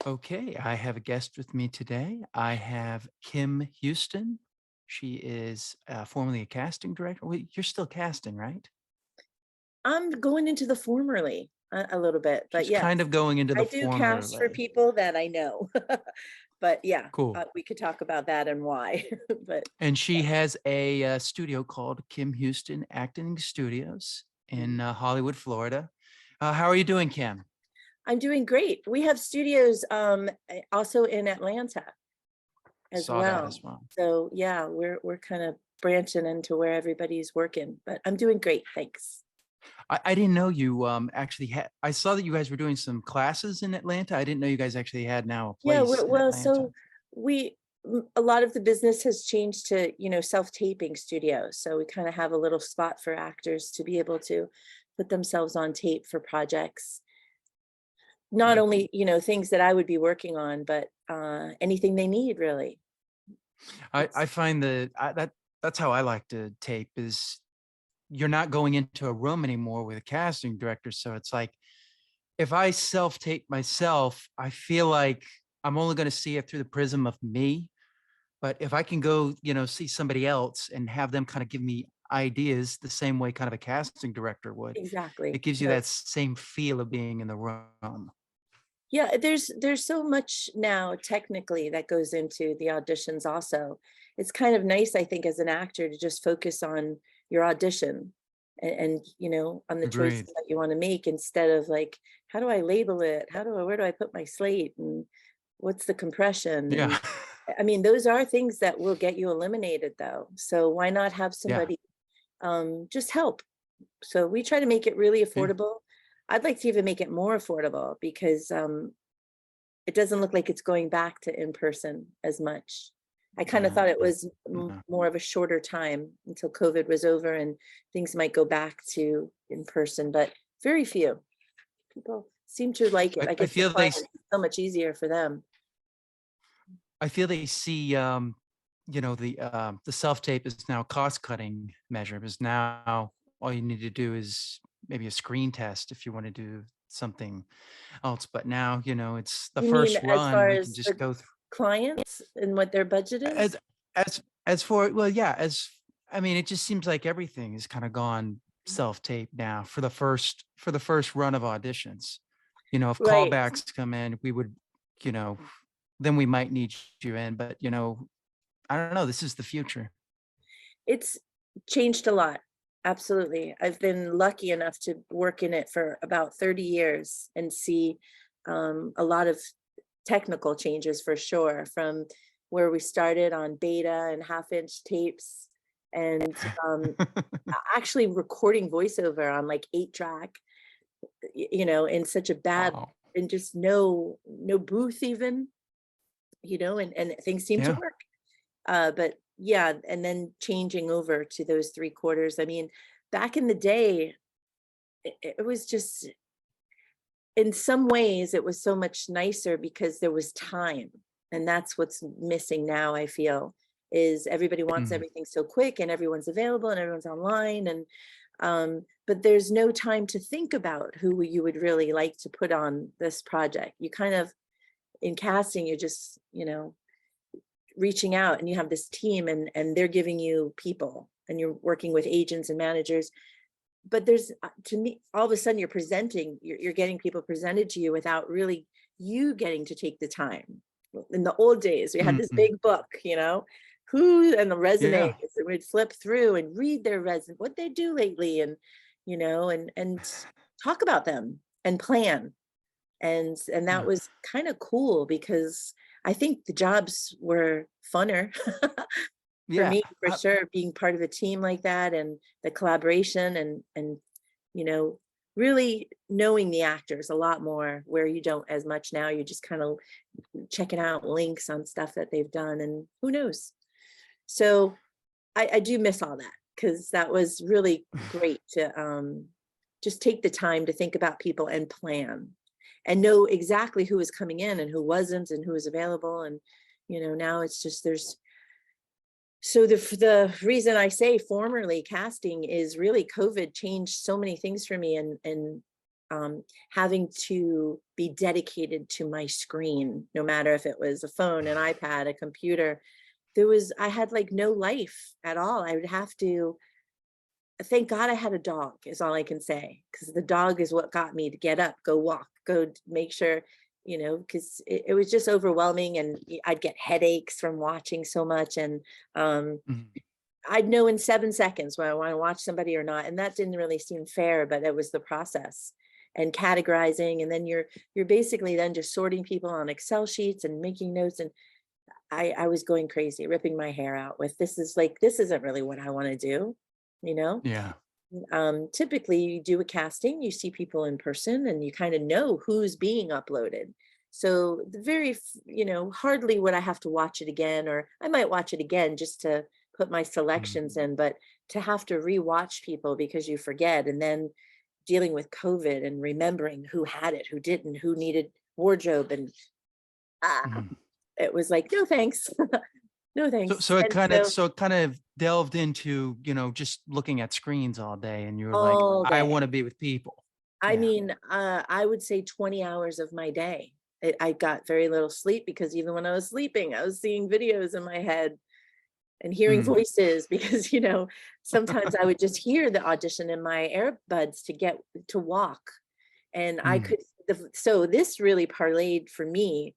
Okay, I have a guest with me today. I have Kim Houston. She is formerly a casting director. Well, you're still casting, right? I'm going into the formerly a little bit, but She's yes, kind of going into the I do cast for formerly. people that I know. But yeah, Cool. we could talk about that and why. But And she has a studio called Kim Houston Acting Studios in mm, Hollywood, Florida. How are you doing, Kim? I'm doing great. We have studios also in Atlanta as Saw that well. as well. So yeah, we're kind of branching into where everybody's working, but I'm doing great, thanks. I didn't know you actually had. I saw that you guys were doing some classes in Atlanta. I didn't know you guys actually had now a Yeah, place in well, Atlanta. so we a lot of the business has changed to, self-taping studios. So we kind of have a little spot for actors to be able to put themselves on tape for projects. Not Cool. only, things that I would be working on, but anything they need really. I It's find that's how I like to tape is you're not going into a room anymore with a casting director. So it's like if I self tape myself, I feel like I'm only going to see it through the prism of me. But if I can go, see somebody else and have them kind of give me ideas the same way kind of a casting director would, exactly. it gives you No, that same feel of being in the room. yeah, there's so much now technically that goes into the auditions also. It's kind of nice, I think, as an actor to just focus on your audition and on the choices Agreed. that you want to make instead of like, how do I label it? Where do I put my slate? And what's the compression? Yeah. And I mean, those are things that will get you eliminated though. So why not have Yeah. somebody just help? So we try to make it really Yeah. affordable. I'd like to even make it more affordable because it doesn't look like it's going back to in person as much. I kind of thought it No, was no. more of a shorter time until COVID was over and things might go back to in person, but very few people seem to like it. I I guess the feel they client, it's so much easier for them. I feel they see, the self tape is now cost cutting measure because now all you need to do is maybe a screen test if you want to do something else. But now, it's the You mean first as run. far We can as just the go through clients and what their budget is? as as for well, yeah, I mean, it just seems like everything is kind of gone self tape now for the first run of auditions. If Right. callbacks come in, we would, you know, then we might need you in. But I don't know. This is the future. It's changed a lot. Absolutely. I've been lucky enough to work in it for about 30 years and see a lot of technical changes for sure from where we started on beta and half-inch tapes and actually recording voiceover on like 8 track, in such a bad Wow. and just no booth even, and things seem to Yeah. work. But yeah, and then changing over to those 3/4. I mean, back in the day, it was just in some ways it was so much nicer because there was time. And that's what's missing now, I feel, is everybody wants Mm. everything so quick and everyone's available and everyone's online and but there's no time to think about who you would really like to put on this project. You kind of in casting, you're just, reaching out and you have this team and they're giving you people and you're working with agents and managers, but there's to me all of a sudden you're getting people presented to you without really you getting to take the time. In the old days we had this Mm. big book, who and the resumes Yeah. and we'd flip through and read their resume, what they do lately, and and talk about them and plan. And that Yeah. was kind of cool because I think the jobs were funner for Yeah. me for sure, being part of a team like that and the collaboration and you know really knowing the actors a lot more where you don't as much now. You're just kind of checking out links on stuff that they've done and who knows. So I do miss all that because that was really great to just take the time to think about people and plan and know exactly who was coming in and who wasn't and who was available. And, now it's just there's so the reason I say formerly casting is really COVID changed so many things for me and having to be dedicated to my screen, no matter if it was a phone, an iPad, a computer. I had like no life at all. I would have to, thank God I had a dog, is all I can say, because the dog is what got me to get up, go walk, make sure, because it was just overwhelming, and I'd get headaches from watching so much. And Mhm. I'd know in 7 seconds when I want to watch somebody or not. And that didn't really seem fair, but it was the process and categorizing. And then you're basically then just sorting people on Excel sheets and making notes. And I was going crazy, ripping my hair out with, this isn't really what I want to do, you know? Yeah. Typically you do a casting, you see people in person, and you kind of know who's being uploaded. So hardly would I have to watch it again, or I might watch it again just to put my Mm. selections in, but to have to rewatch people because you forget, and then dealing with COVID and remembering who had it, who didn't, who needed wardrobe, and ah, Mhm. it was like, no thanks. No So thanks. so it And kind of so so it kind of delved into, just looking at screens all day, and you were like, all I want day. to be with people. I Yeah. mean, I would say 20 hours of my day. I got very little sleep because even when I was sleeping, I was seeing videos in my head and hearing Mm. voices because, sometimes I would just hear the audition in my earbuds to get to walk. And I Mm. could, so this really parlayed for me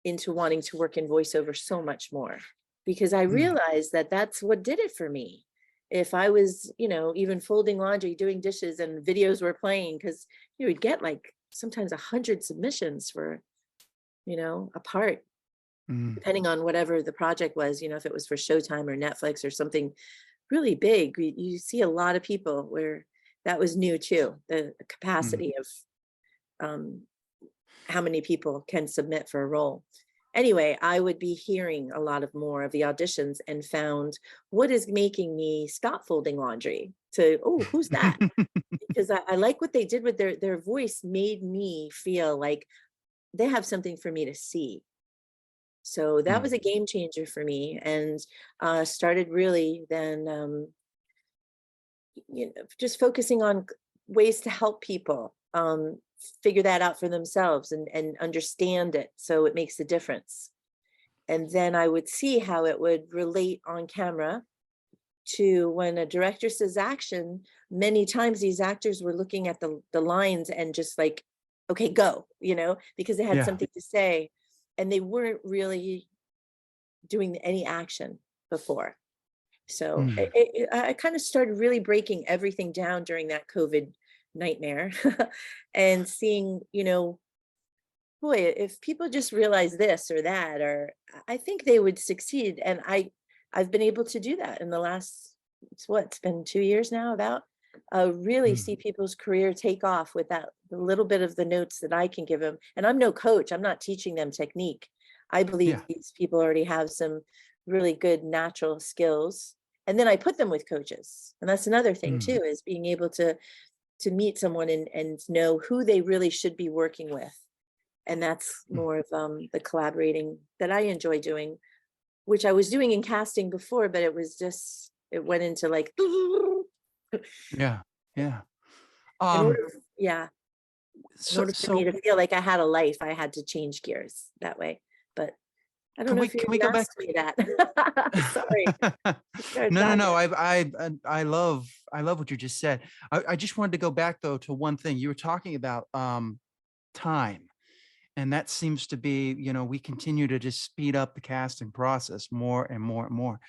into wanting to work in voiceover so much more, because I Mm. realized that that's what did it for me. If I was, even folding laundry, doing dishes, and videos were playing, because you would get like sometimes 100 submissions for, a part, Mm. depending on whatever the project was, if it was for Showtime or Netflix or something really big. You see a lot of people where that was new too, the Mm. capacity of um, how many people can submit for a role. Anyway, I would be hearing a lot of more of the auditions and found what is making me stop folding laundry to, oh, who's that? Because I like what they did with their voice, made me feel like they have something for me to see. So that was Mm. a game changer for me, and started really then just focusing on ways to help people figure that out for themselves and understand it, so it makes a difference. And then I would see how it would relate on camera to when a director says action. Many times these actors were looking at the lines and just like, okay, go, because they had Yeah. something to say, and they weren't really doing any action before. So Mm. I kind of started really breaking everything down during that COVID nightmare and seeing, boy, if people just realize this or that, or I think they would succeed. And I've been able to do that in the last, it's been 2 years now, about really Mm. see people's career take off with that the little bit of the notes that I can give them. And I'm no coach, I'm not teaching them technique. I Yeah. believe these people already have some really good natural skills. And then I put them with coaches. And that's another thing Mm. too, is being able to meet someone and know who they really should be working with. And that's Mm. more of the collaborating that I enjoy doing, which I was doing in casting before, but it went into like Yeah. Yeah. in Um, order, yeah, in so order for me so to feel like I had a life, I had to change gears that way. But I don't can know we if you can we even go back? asked me that. Sorry, I started No, no, talking. no. I love what you just said. I just wanted to go back though to one thing. You were talking about time. And that seems to be, we continue to just speed up the casting process more and more and more.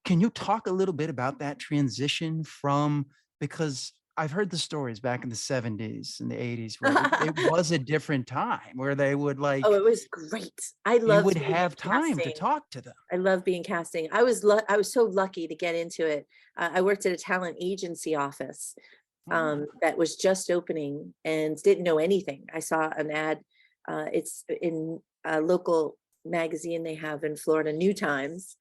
Can you talk a little bit about that transition from, because I've heard the stories back in the 70s and the 80s where it was a different time where they would Oh, like, it was great. I you loved would being have in time to casting. talk to them. I love being casting. I was so lucky to get into it. I worked at a talent agency office Oh. that was just opening and didn't know anything. I saw an ad. It's in a local magazine they have in Florida, New Times.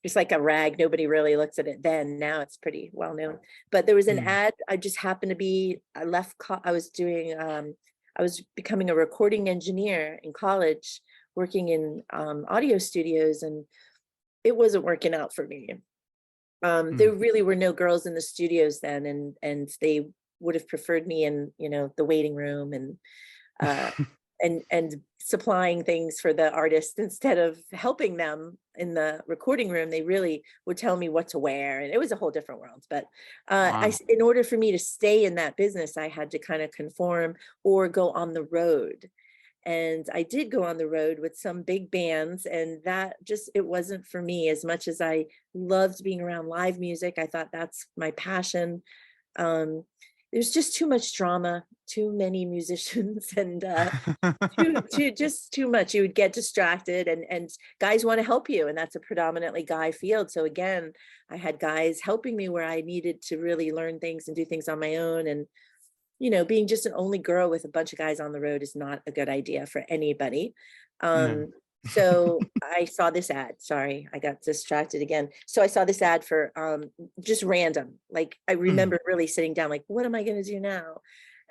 It's like a rag. Nobody really looks at it then. Now it's pretty well known. But there was an Mm. ad. I just happened to be. I was doing. I was becoming a recording engineer in college, working in audio studios, and it wasn't working out for me. There Mm. really were no girls in the studios then, and they would have preferred me in, the waiting room uh, and supplying things for the artist instead of helping them in the recording room. They really would tell me what to wear, and it was a whole different world. But Wow. in order for me to stay in that business, I had to kind of conform or go on the road. And I did go on the road with some big bands, and that just, it wasn't for me. As much as I loved being around live music, I thought that's my passion. Um, there's just too much drama, too many musicians, and just too much. You would get distracted, and guys want to help you, and that's a predominantly guy field. So again, I had guys helping me where I needed to really learn things and do things on my own. And being just an only girl with a bunch of guys on the road is not a good idea for anybody. No. So I saw this ad. Sorry, I got distracted again. So I saw this ad for just random. Like, I Mm. remember really sitting down, like, what am I going to do now?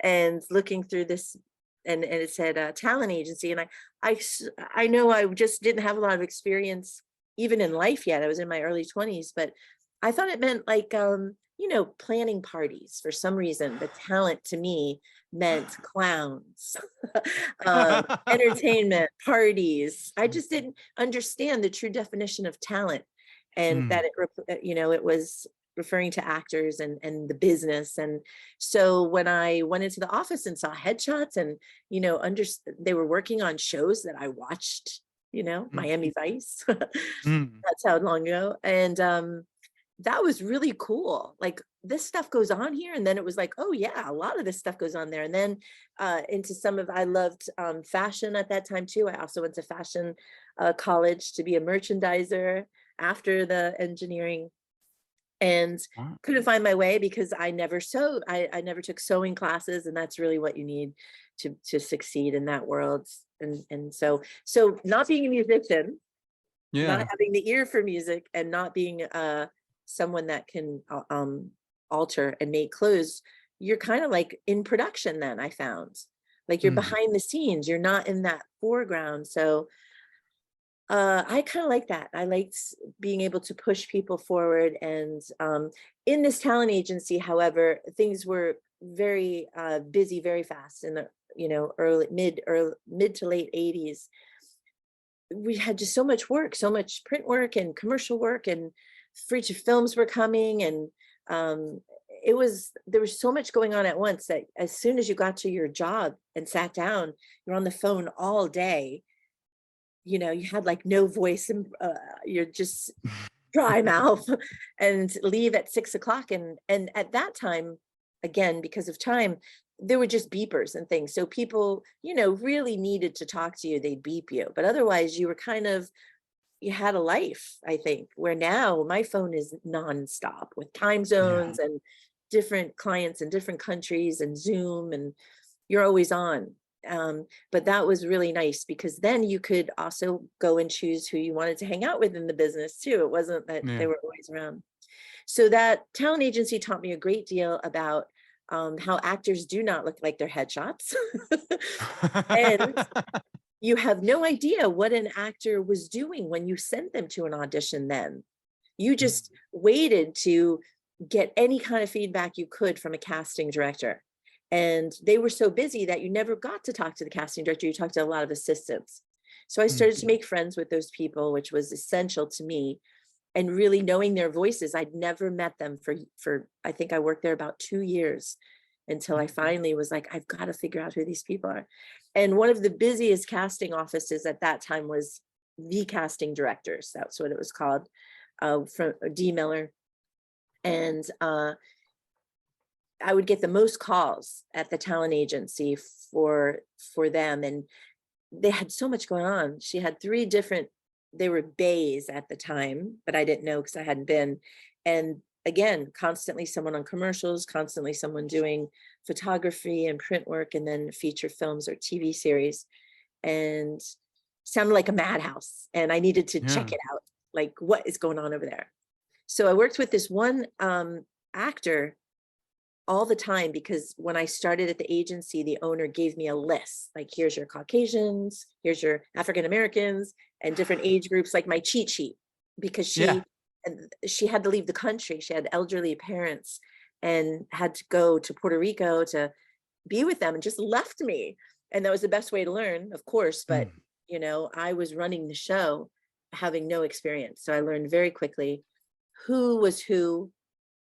And looking through this, and it said talent agency. And I know I just didn't have a lot of experience even in life yet. I was in my early 20s, but I thought it meant like planning parties. For some reason, the talent to me meant clowns, entertainment, parties. I just didn't understand the true definition of talent, and Mm. that it was referring to actors and the business. And so when I went into the office and saw headshots, and they were working on shows that I watched, Mm. Miami Vice. Mm. That's how long ago. And that was really cool. Like, this stuff goes on here. And then it was like, oh yeah, a lot of this stuff goes on there. And then into I loved fashion at that time too. I also went to fashion college to be a merchandiser after the engineering, and Wow. couldn't find my way because I never sewed. I never took sewing classes, and that's really what you need to succeed in that world. And so not being a musician, not Yeah. having the ear for music, and not being someone that can alter and make clothes, you're kind of like in production. Then I found, like, you're Mm. behind the scenes, you're not in that foreground. So I kind of like that. I liked being able to push people forward. And in this talent agency, however, things were very busy very fast in the mid to late 80s. We had just so much work, so much print work and commercial work, and feature films were coming. And there was so much going on at once that as soon as you got to your job and sat down, you're on the phone all day. You had like no voice, and you're just dry mouth, and leave at 6 o'clock. And at that time, again, because of time, there were just beepers and things. So people, really needed to talk to you, they'd beep you. But otherwise, you were you had a life, I think, where now my phone is nonstop with time Yeah. zones and different clients in different countries and Zoom, and you're always on. But that was really nice because then you could also go and choose who you wanted to hang out with in the business too. It wasn't that they Yeah. were always around. So that talent agency taught me a great deal about how actors do not look like their headshots. And you have no idea what an actor was doing when you sent them to an audition. Then you Mm. just waited to get any kind of feedback you could from a casting director. And they were so busy that you never got to talk to the casting director. You talked to a lot of assistants. So I Mm. started to make friends with those people, which was essential to me, and really knowing their voices. I'd never met them for I think I worked there about 2 years until I Mm. finally was like, I've got to figure out who these people are. And one of the busiest casting offices at that time was the casting directors. That's what it was called, from D Miller. And I would get the most calls at the talent agency for them. And they had so much going on. She had three different, they were bays at the time, but I didn't know because I hadn't been. And again, constantly someone on commercials, constantly someone doing photography and print work, and then feature films or TV series. And sounded like a madhouse. And I needed to check Yeah. it out. Like, what is going on over there? So I worked with this one actor all the time, because when I started at the agency, the owner gave me a list, like, here's your Caucasians, here's your African Americans, and different age groups, like my cheat sheet, because Yeah. she had to leave the country. She had elderly parents, and had to go to Puerto Rico to be with them and just left me. And that was the best way to learn, of course. But, Mm. I was running the show having no experience. So I learned very quickly who was who,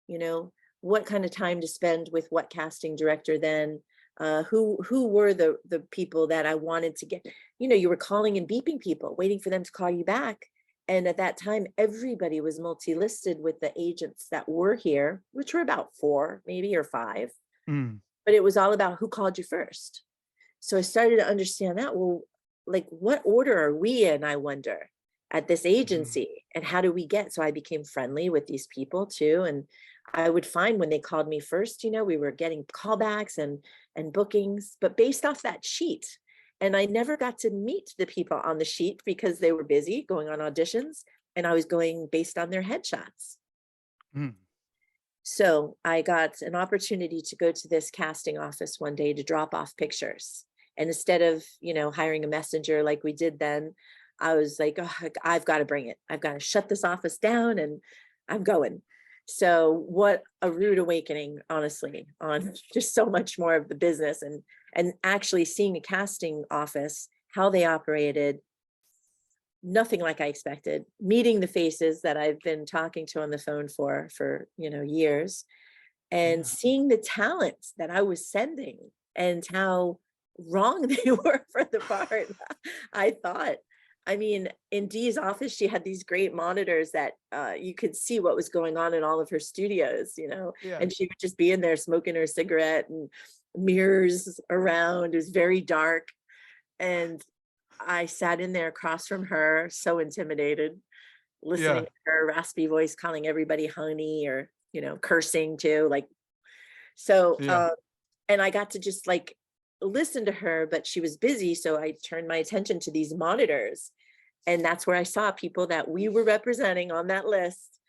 you know, what kind of time to spend with what casting director then, who were the people that I wanted to get. You were calling and beeping people, waiting for them to call you back. And at that time, everybody was multi-listed with the agents that were here, which were about four, maybe, or five. Mm. But it was all about who called you first. So I started to understand that. Well, like, what order are we in, I wonder, at this Mm. agency? And how do we get? So I became friendly with these people too. And I would find when they called me first, we were getting callbacks and bookings, but based off that sheet. And I never got to meet the people on the sheet because they were busy going on auditions, and I was going based on their headshots. Mm. So I got an opportunity to go to this casting office one day to drop off pictures. And instead of, hiring a messenger like we did then, I was like, oh, I've got to bring it. I've got to shut this office down, and I'm going. So what a rude awakening, honestly, on just so much more of the business, and actually seeing a casting office, how they operated, nothing like I expected. Meeting the faces that I've been talking to on the phone for years, and Yeah. seeing the talents that I was sending and how wrong they were for the part. I thought, I mean, in Dee's office, she had these great monitors that you could see what was going on in all of her studios, Yeah. and she would just be in there smoking her cigarette, and mirrors around. It was very dark. And I sat in there across from her, so intimidated, listening Yeah. to her raspy voice calling everybody honey, or, cursing too. Like, so, Yeah. and I got to just like listen to her, but she was busy. So I turned my attention to these monitors. And that's where I saw people that we were representing on that list.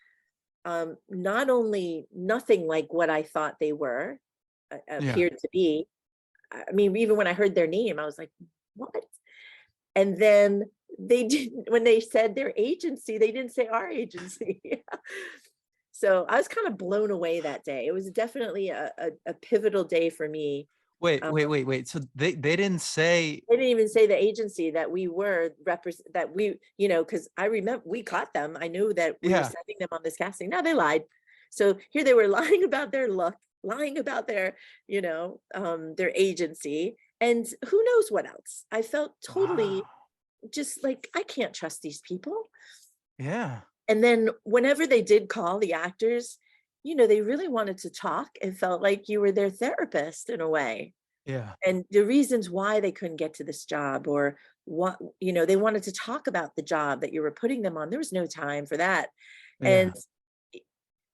Not only nothing like what I thought they were, Yeah. appeared to be. I mean, even when I heard their name, I was like, what? And then they didn't, when they said their agency, they didn't say our agency. So I was kind of blown away that day. It was definitely a pivotal day for me. Wait, Um, wait, wait, wait. So they didn't say, they didn't even say the agency that we were that we, because I remember we caught them. I knew that we were yeah. sending them on this casting. Now they lied. So here they were lying about their luck, lying about their agency, and who knows what else. I felt totally Wow. just like, I can't trust these people. Yeah. And then whenever they did call the actors, they really wanted to talk and felt like you were their therapist in a way. Yeah. And the reasons why they couldn't get to this job, or what, they wanted to talk about the job that you were putting them on. There was no time for that. Yeah. And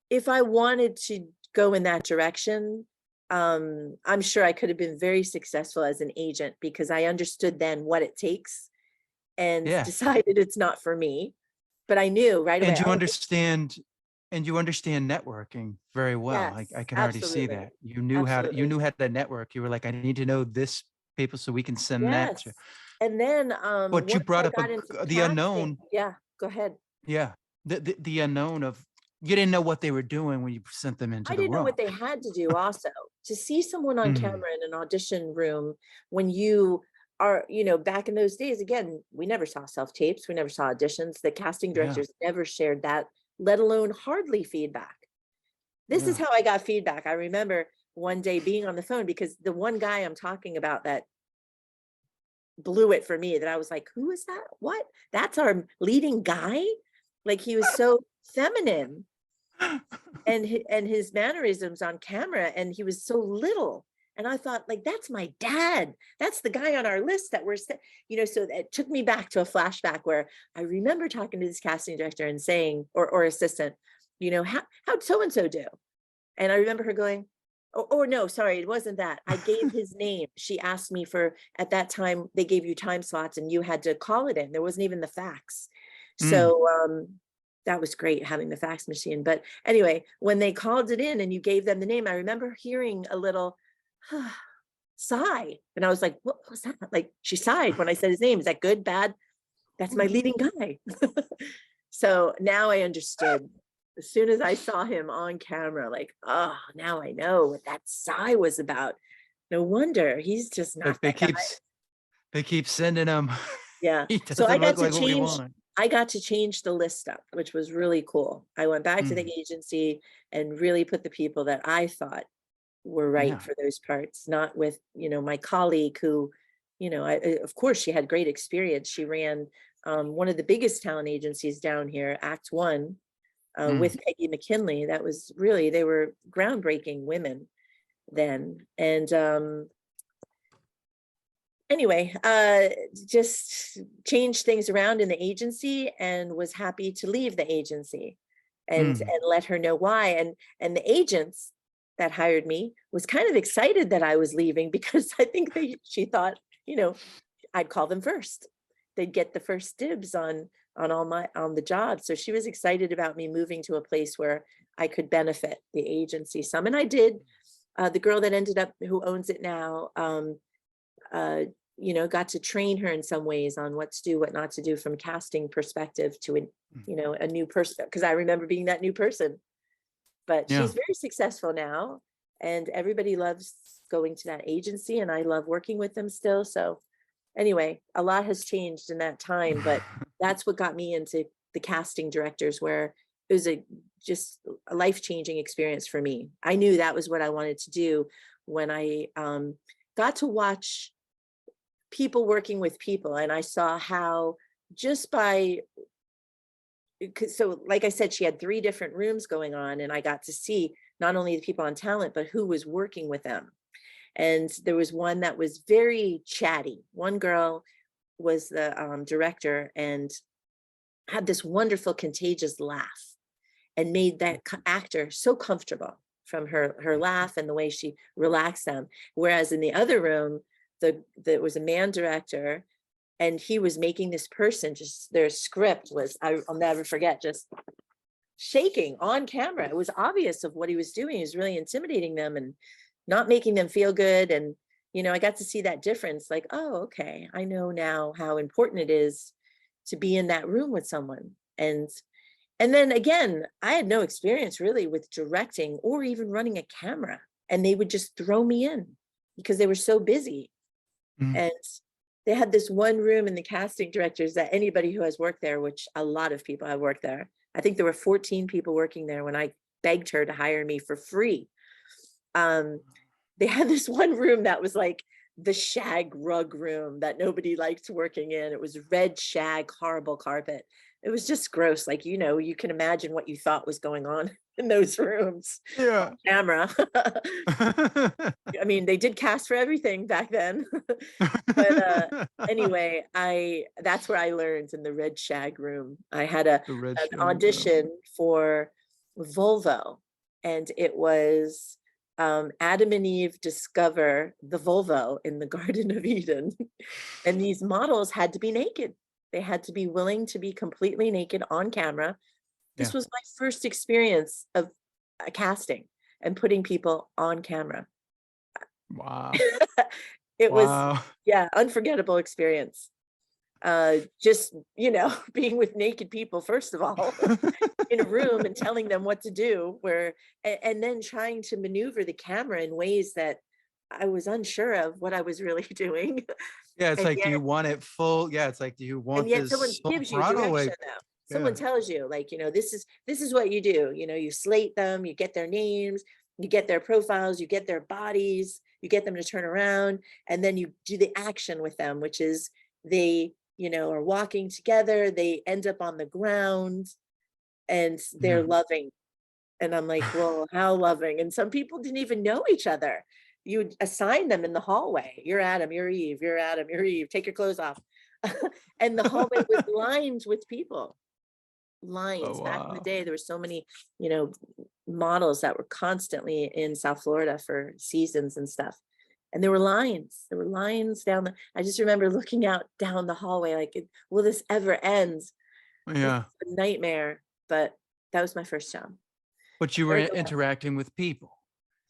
if I wanted to go in that direction, I'm sure I could have been very successful as an agent, because I understood then what it takes, and Yeah. decided it's not for me. But I knew right And away, you oh, understand and you understand networking very well. I yes, can already see absolutely. that. You Absolutely. knew how to network. You were like, I need to know this people so we can send that to. Yes. And then, But you once brought I up got into the casting, unknown. yeah, go ahead. Yeah. The unknown of you didn't know what they were doing when you sent them into I the didn't know room. what they had to do also. To see someone on Mm. camera in an audition room when you are, back in those days, again, we never saw self-tapes, we never saw auditions. The casting Yeah. directors never shared that, let alone hardly feedback. This is Yeah. how I got feedback. I remember one day being on the phone, because the one guy I'm talking about that blew it for me, that I was like, who is that? What? That's our leading guy? Like, he was so feminine, and his mannerisms on camera, and he was so little. And I thought, like, that's my dad. That's the guy on our list that so it took me back to a flashback where I remember talking to this casting director and saying, or assistant, how'd so and so do? And I remember her going, oh, no, sorry, it wasn't that. I gave his name. She asked me for, at that time, they gave you time slots and you had to call it in. There wasn't even the fax. Mm. So that was great, having the fax machine. But anyway, when they called it in and you gave them the name, I remember hearing a little sigh. And I was like, what was that? Like, she sighed when I said his name. Is that good, bad? That's my leading guy. So now I understood as soon as I saw him on camera, like, oh, now I know what that sigh was about. No wonder he's just not Like that guy. they keep sending him. Yeah. He So I doesn't got look to like what we change, want. I got to change the list up, which was really cool. I went back to the Mm, agency and really put the people that I thought were right yeah. for those parts, not with, my colleague who, of course she had great experience. She ran one of the biggest talent agencies down here, Act One, Mm, with Peggy McKinley. That was really, they were groundbreaking women then. And anyway, just changed things around in the agency and was happy to leave the agency mm. and let her know why. And the agents that hired me was kind of excited that I was leaving because I think she thought, you know, I'd call them first. They'd get the first dibs on all my on the job. So she was excited about me moving to a place where I could benefit the agency some. And I did. The girl that ended up who owns it now, uh, got to train her in some ways on what to do, what not to do from casting perspective to Mm. a new person. Because I remember being that new person. But Yeah. she's very successful now, and everybody loves going to that agency, and I love working with them still. So anyway, a lot has changed in that time, but that's what got me into the casting directors, where it was just a life-changing experience for me. I knew that was what I wanted to do when I got to watch people working with people, and I saw how just by so like I said, she had 3 different rooms going on, and I got to see not only the people on talent, but who was working with them. And there was one that was very chatty. One girl was the director and had this wonderful contagious laugh and made that actor so comfortable from her laugh and the way she relaxed them. Whereas in the other room, there was a man director, and he was making this person, just their script was, I'll never forget, just shaking on camera. It was obvious of what he was doing. He was really intimidating them and not making them feel good. And I got to see that difference, like, oh, okay, I know now how important it is to be in that room with someone. And then again, I had no experience really with directing or even running a camera, and they would just throw me in because they were so busy. Mm. And they had this one room in the casting directors that anybody who has worked there, which a lot of people have worked there, I think there were 14 people working there when I begged her to hire me for free. Um, they had this one room that was like the shag rug room that nobody liked working in. It was red shag, horrible carpet. It was just gross. Like, you can imagine what you thought was going on in those rooms Yeah. on camera. I mean, they did cast for everything back then. But anyway, that's where I learned, in the red shag room. I had The red an shag room. audition for Volvo, and it was Adam and Eve discover the Volvo in the Garden of Eden. And these models had to be naked. They had to be willing to be completely naked on camera. This Yeah. was my first experience of a casting and putting people on camera. Wow. It was, Wow. yeah, unforgettable experience. Just, being with naked people, first of all, in a room and telling them what to do, and then trying to maneuver the camera in ways that I was unsure of what I was really doing. Yeah, it's And like, do yet, you want it full? Yeah, it's like, do you and want yet someone this full gives you throttle? direction Like, though. Someone yeah. tells you, like, this is what you do. You slate them, you get their names, you get their profiles, you get their bodies, you get them to turn around, and then you do the action with them, which is they, are walking together, they end up on the ground, and they're Yeah. loving. And I'm like, well, how loving? And some people didn't even know each other. You would assign them in the hallway. You're Adam, you're Eve, you're Adam, you're Eve. Take your clothes off. And the hallway was lined with people. Oh, Lines. Back in the wow. day, there were so many, you know, models that were constantly in South Florida for seasons and stuff. And there were lines. There were lines down the. I just remember looking out down the hallway, like, will this ever end? This Yeah. is a nightmare. But that was my first job. But you were Very glad. interacting with people.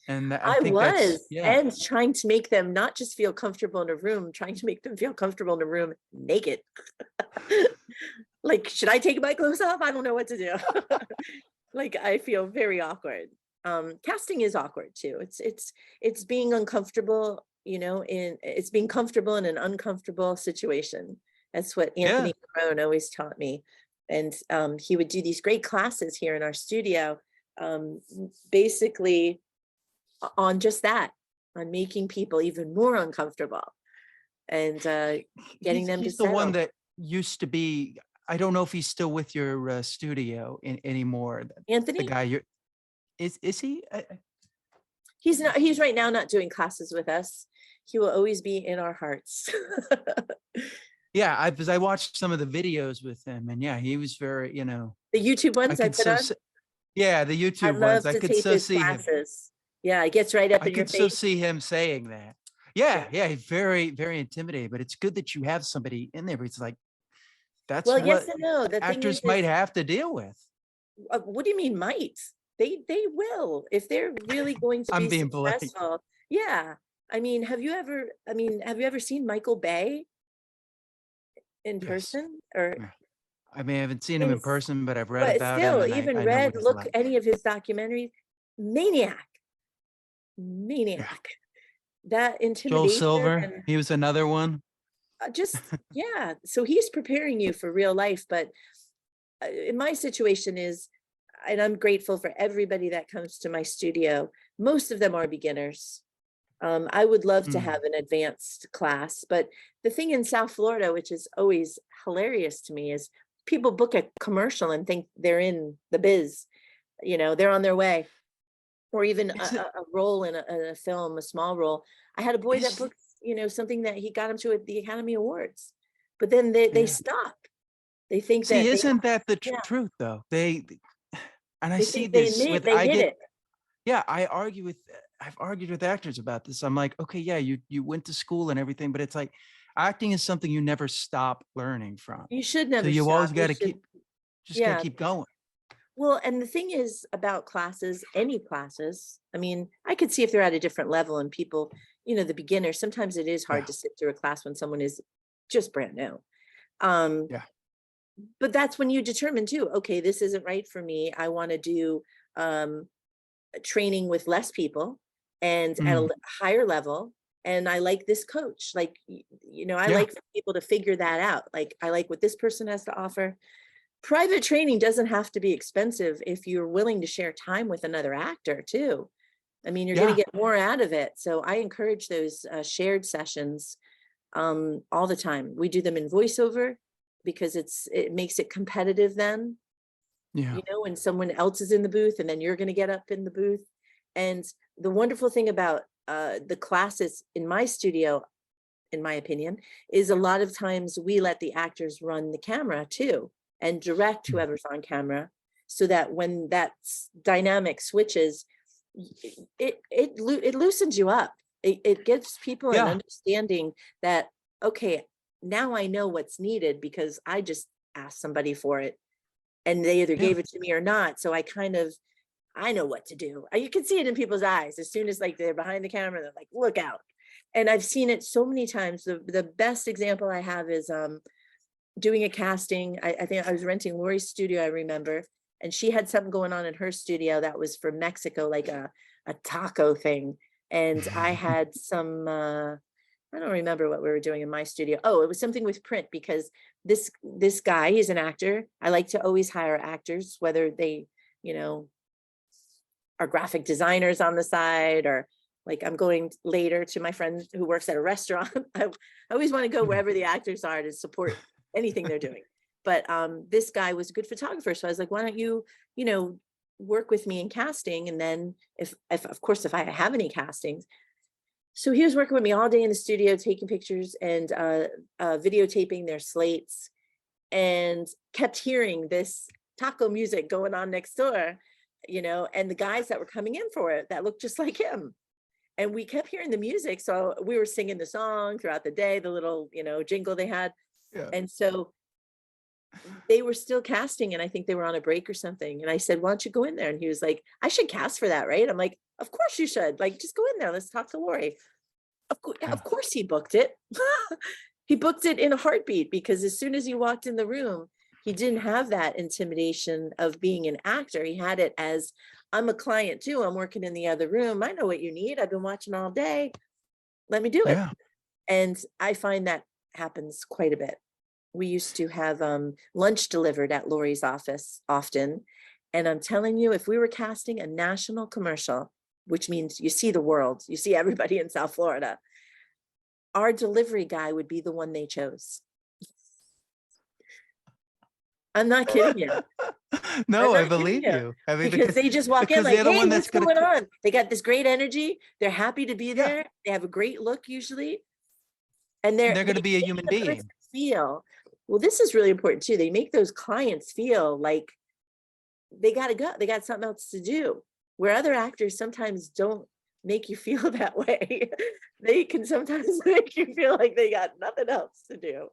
And I I think that's, was, yeah. and trying to make them not just feel comfortable in a room, trying to make them feel comfortable in a room naked. Like, should I take my clothes off? I don't know what to do. Like, I feel very awkward. Casting is awkward too. It's being uncomfortable, it's being comfortable in an uncomfortable situation. That's what Yeah. Anthony Carone always taught me. And he would do these great classes here in our studio, basically on just that, on making people even more uncomfortable and getting them to He's the one settle. that used to be, I don't know if he's still with your studio anymore. The Anthony, guy you're, is he? he's not, he's right now not doing classes with us. He will always be in our hearts. Yeah, because I watched some of the videos with him, and yeah, he was very, The YouTube I ones I could put so, on, yeah, the I YouTube ones, love I to could tape so his see him. classes. Yeah, it gets right up I in your could so face. see him saying that. Yeah. Yeah, yeah, he's very, very intimidating, but it's good that you have somebody in there. It's like, that's Well, yes what and no. The thing actors might is, have to deal with. what do you mean might? They will, if they're really going to I'm be being polite. successful. Yeah. Have you ever seen Michael Bay in Yes. person? Or Yeah. I mean, I haven't seen him in he's, person, but I've read but about him still, and even I know read, what he's look like. any of his documentaries, maniac, Yeah. maniac. That Joel intimidation Silver, and he was another one. just, yeah. So he's preparing you for real life. But in my situation is, and I'm grateful for everybody that comes to my studio. Most of them are beginners. I would love to Mm, have an advanced class, but the thing in South Florida, which is always hilarious to me, is people book a commercial and think they're in the biz, they're on their way, or even Is it, a role in a film, a small role. I had a boy that is, booked, something that he got him to at the Academy Awards, but then they yeah. stop. They think See, that isn't that the yeah, truth though? And I they see think they this made, with, they I hit get, it. yeah, I've argued with actors about this. I'm like, okay, yeah, you went to school and everything, but it's like acting is something you never stop learning from. You should So never you stop. always You got to should, keep, just got to yeah. keep going. Well, and the thing is about classes, any classes, I mean, I could see if they're at a different level and people, the beginners, sometimes it is hard Yeah. to sit through a class when someone is just brand new. Um, Yeah. but that's when you determine too, okay, this isn't right for me. I want to do training with less people and at a Mm, higher level. And I like this coach. Like, I yeah. like for people to figure that out. Like, I like what this person has to offer. Private training doesn't have to be expensive if you're willing to share time with another actor too. I mean, you're going to Yeah. get more out of it. So I encourage those shared sessions all the time. We do them in voiceover because it makes it competitive then, Yeah. when someone else is in the booth and then you're going to get up in the booth. And the wonderful thing about the classes in my studio, in my opinion, is a lot of times we let the actors run the camera too and direct Mm, whoever's on camera, so that when that dynamic switches, it loosens you up. It gives people an yeah. understanding that, okay, now I know what's needed because I just asked somebody for it and they either Yeah. gave it to me or not. So I know what to do. You can see it in people's eyes as soon as like they're behind the camera, they're like, look out. And I've seen it so many times. The best example I have is doing a casting. I think I was renting Lori's studio, I remember, and she had something going on in her studio that was for Mexico, like a taco thing. And I had some I don't remember what we were doing in my studio. Oh, it was something with print because this guy, he's an actor. I like to always hire actors, whether they, you know, are graphic designers on the side, or like I'm going later to my friend who works at a restaurant. I always want to go wherever the actors are to support anything they're doing. But this guy was a good photographer. So I was like, why don't you, work with me in casting? And then if of course, if I have any castings. So he was working with me all day in the studio, taking pictures and videotaping their slates, and kept hearing this taco music going on next door, and the guys that were coming in for it that looked just like him. And we kept hearing the music. So we were singing the song throughout the day, the little, jingle they had. Yeah. And so they were still casting, and I think they were on a break or something. And I said, why don't you go in there? And he was like, I should cast for that, right? I'm like, of course you should. Like, just go in there. Let's talk to Lori. Yeah. Of course he booked it. He booked it in a heartbeat, because as soon as he walked in the room, he didn't have that intimidation of being an actor. He had it as, I'm a client too. I'm working in the other room. I know what you need. I've been watching all day. Let me do it. Yeah. And I find that happens quite a bit. We used to have lunch delivered at Lori's office often. And I'm telling you, if we were casting a national commercial, which means you see the world, you see everybody in South Florida, our delivery guy would be the one they chose. I'm not kidding you. I'm No, I not kidding believe you. you. I mean, Because they just walk in because like, they're the hey, one what's that's gonna going on? They got this great energy. They're happy to be yeah, there. They have a great look usually. And and they're they gonna be a make human the person being. feel, well, this is really important too. They make those clients feel like they got to go. They got something else to do. Where other actors sometimes don't make you feel that way. They can sometimes make you feel like they got nothing else to do.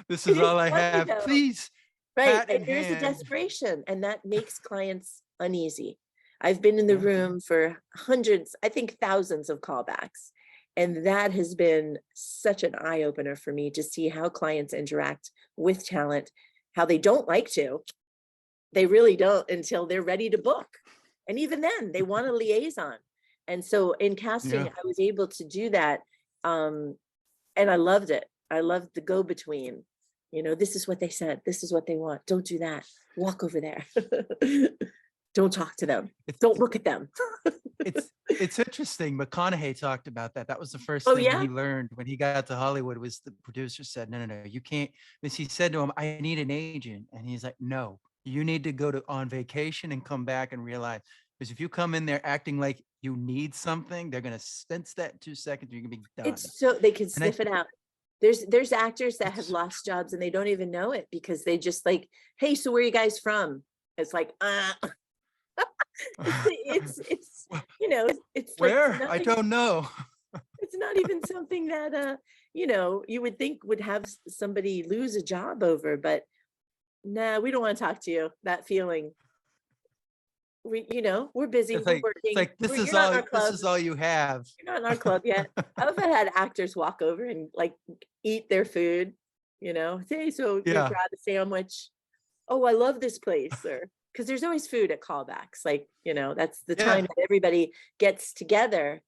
This It is is all I funny have. though. Please, Right. hat And in there's a hand. desperation, and that makes clients uneasy. I've been in the Yeah. room for hundreds, I think thousands of callbacks. And that has been such an eye opener for me to see how clients interact with talent, how they don't like to. They really don't until they're ready to book. And even then, they want a liaison. And so in casting, Yeah. I was able to do that. And I loved it. I loved the go-between. This is what they said. This is what they want. Don't do that. Walk over there. Don't talk to them. It's Don't look at them. it's interesting. McConaughey talked about that. That was the first Oh, thing yeah. he learned when he got to Hollywood was the producer said, no, no, no, you can't. Because he said to him, I need an agent. And he's like, no, you need to go on vacation and come back and realize, because if you come in there acting like you need something, they're going to sense that in 2 seconds, you're going to be done. It's so they can And I sniff it out. There's actors that have it's lost jobs and they don't even know it because they just like, hey, so where are you guys from? It's like, it's Well, it's like where? I nothing. don't know. It's not even something that you would think would have somebody lose a job over, but nah, we don't want to talk to you. That feeling. We're busy, It's we're working. like this is You're not in all our club. you have. You're not in our club yet. I've had actors walk over and like eat their food, Hey, so you Yeah. grab a sandwich. Oh, I love this place. Or because there's always food at callbacks. Like, that's the time Yeah. that everybody gets together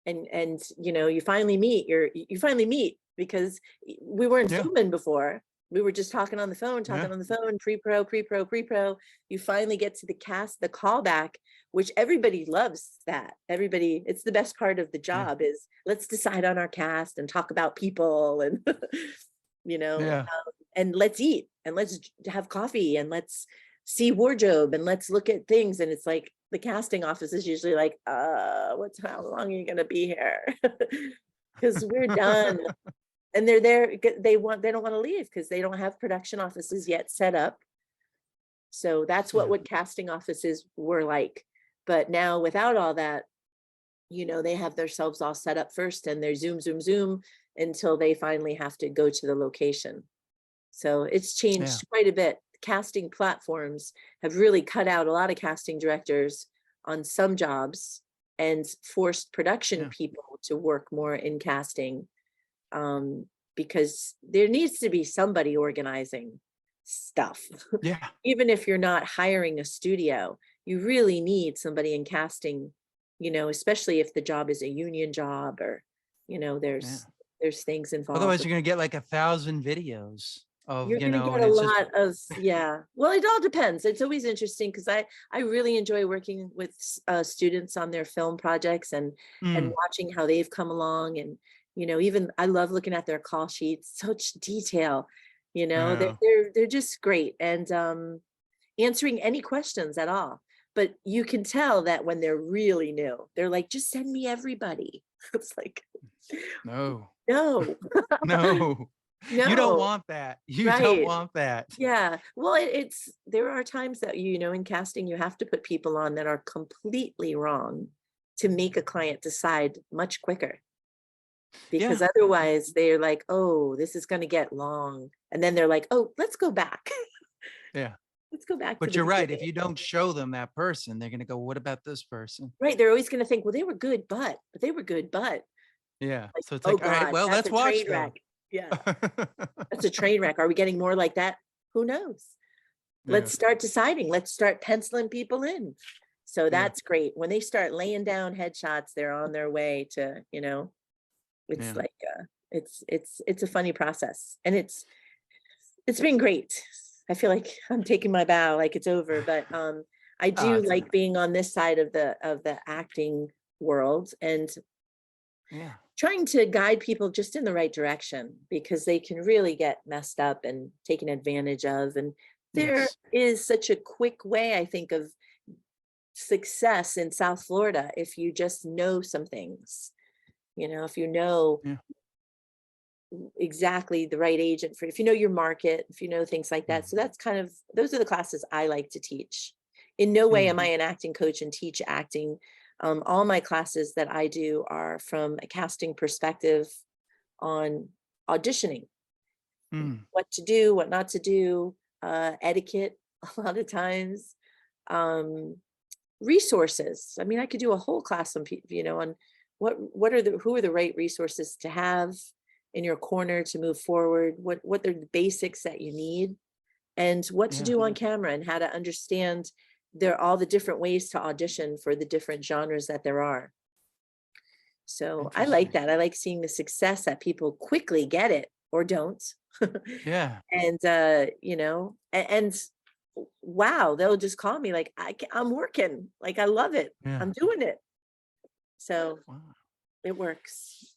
and you finally meet because we weren't Yeah. filming before. We were just talking on the Yeah. phone, pre-pro. You finally get to the callback, which everybody loves that. Everybody, it's the best part of the Yeah. job is let's decide on our cast and talk about people and, Yeah. and let's eat and let's have coffee and let's see wardrobe and let's look at things. And it's like the casting office is usually like, how long are you gonna be here? Because we're done. And they're there, they don't want to leave because they don't have production offices yet set up. So that's Yeah. what casting offices were like. But now without all that, they have themselves all set up first and they're zoom until they finally have to go to the location. So it's Yeah. changed quite a bit. Casting platforms have really cut out a lot of casting directors on some jobs and forced production Yeah. people to work more in casting, because there needs to be somebody organizing stuff. Yeah. Even if you're not hiring a studio, you really need somebody in casting, especially if the job is a union job or, Yeah. there's things involved. Otherwise, you're gonna get like 1,000 videos of, You're gonna get and a it's just lot of, yeah. Well, it all depends. It's always interesting because I really enjoy working with students on their film projects and mm, watching how they've come along and even I love looking at their call sheets, such detail. yeah. They're just great and answering any questions at all. But you can tell that when they're really new, they're like, just send me everybody. It's like, No. no, No. You don't no, want that. You don't right. want that. Yeah. Well, there are times that, in casting, you have to put people on that are completely wrong to make a client decide much quicker. Because Yeah. otherwise they're like, oh, this is going to get long. And then they're like, oh, let's go back. Yeah. Let's go back to But the you're right. If beginning. you don't show them that person, they're gonna go, what about this person? Right. They're always going to think, well, they were good, but they were good, but Yeah. like, So it's oh like, all right, God, well, that's let's a watch train them. wreck. Yeah. That's a train wreck. Are we getting more like that? Who knows? Yeah. Let's start deciding. Let's start penciling people in. So Yeah. that's great. When they start laying down headshots, they're on their way to, it's Yeah. like it's a funny process. And it's been great. I feel like I'm taking my bow like it's over, but I Oh, do it's like being on this side of the acting world and yeah. trying to guide people just in the right direction because they can really get messed up and taken advantage of. And there Yes. is such a quick way, I think, of success in South Florida if you just know some things. If you know Yeah. exactly the right agent for, if you know your market, if you know things like that. Mm. So that's kind of, those are the classes I like to teach. In no way Mm. am I an acting coach and teach acting. All my classes that I do are from a casting perspective on auditioning, Mm. what to do, what not to do, etiquette a lot of times, um, resources. I mean, I could do a whole class on, on who are the right resources to have in your corner to move forward, what are the basics that you need, and what to Yeah. do on camera, and how to understand there all the different ways to audition for the different genres that there are. So I like Interesting. that. I like seeing the success that people quickly get it or don't. Yeah. And and wow, they'll just call me like I'm working, like I love it, Yeah. I'm doing it. So Wow. it works.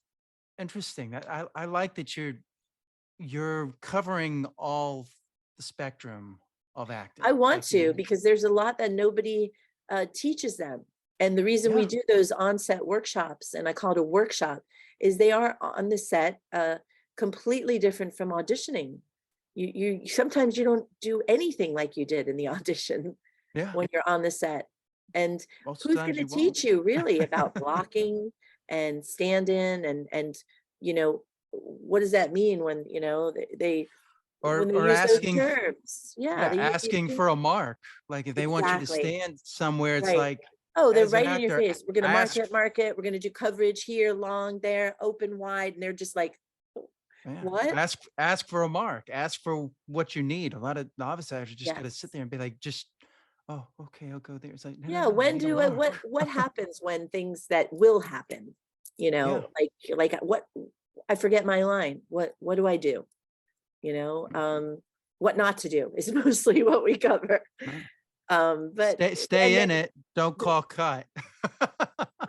Interesting. I like that you're covering all the spectrum of I acting. want Like to, you. because there's a lot that nobody teaches them. And the reason we Yeah. do those on-set workshops, and I call it a workshop, is they are on the set completely different from auditioning. You sometimes you don't do anything like you did in the audition Yeah. when you're on the set. And Most who's going times to you won't. teach you really about blocking and stand in and you know what does that mean when they when they Or use those asking terms? Yeah, yeah, asking for a mark. Like if they want you to exactly. stand somewhere, it's Right. like Oh, they're as an right in your actor, face. We're gonna ask mark it. We're gonna do coverage here, long there, open wide, and they're just like, yeah, what? ask for a mark, ask for what you need. A lot of novice actors just gotta sit Yes. there and be like, just oh, okay, I'll go there. It's like, no, no, Yeah. no, I When need a do I mark. what happens when things that will happen? Yeah. Like what I forget my line. What do I do? Mm, What not to do is mostly what we cover. yeah. But and Stay then in it. Don't call cut.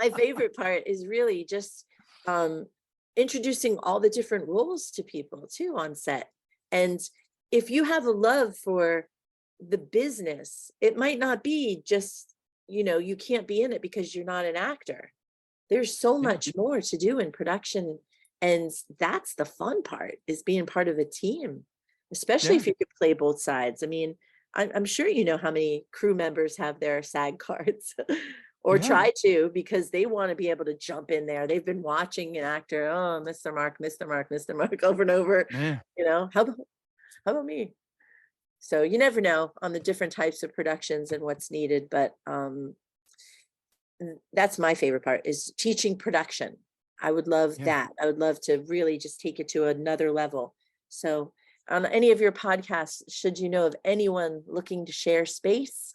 my favorite part is really just um, introducing all the different roles to people too on set. And if you have a love for the business, it might not be just, you can't be in it because you're not an actor. There's so Yeah. much more to do in production. And that's the fun part, is being part of a team, especially Yeah. if you could play both sides. I mean, I'm sure you know how many crew members have their SAG cards or Yeah. try to, because they want to be able to jump in there. They've been watching an actor, oh, Mr. Mark, Mr. Mark, Mr. Mark over and over. Yeah. How about me? So you never know on the different types of productions and what's needed, but that's my favorite part, is teaching production. I would love Yeah. that. I would love to really just take it to another level. So on any of your podcasts, should you know of anyone looking to share space,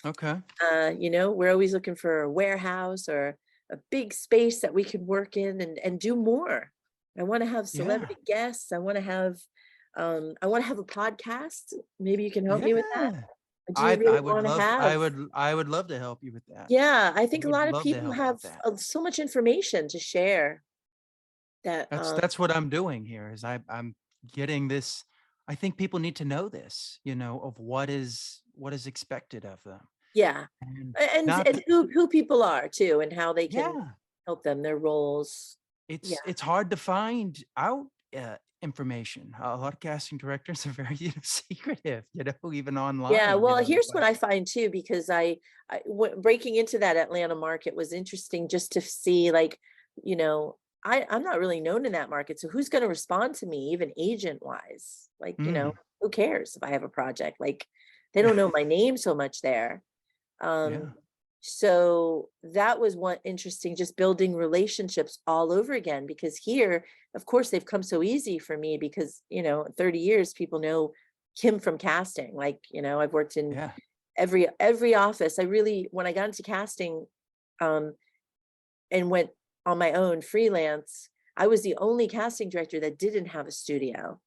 Okay. we're always looking for a warehouse or a big space that we can work in and do more. I want to have Yeah. celebrity guests. I want to have a podcast. Maybe you can help me with that. Yeah. Do you really I would want to love have? I would love to help you with that. Yeah, I I think a would lot of love to people help you have with that. so much information to share that That's what I'm doing here is I'm getting this. I think people need to know this, of what is expected of them. yeah. And not And who people are too, and how they can yeah, help them, their roles. Yeah. it's hard to find out information. A lot of casting directors are very secretive, even Yeah, online, well, it's here's what like I find too, because breaking into that Atlanta market was interesting, just to see, like, I'm not really known in that market. So who's going to respond to me, even agent wise? Like, mm, who cares if I have a project? Like, they don't know my name so much there. Um, yeah, so that was one interesting, just building relationships all over again, because here, of course, they've come so easy for me because, 30 years, people know Kim from casting. Like, I've worked in Yeah. every office. I really, when I got into casting, um, and went on my own freelance, I was the only casting director that didn't have a studio.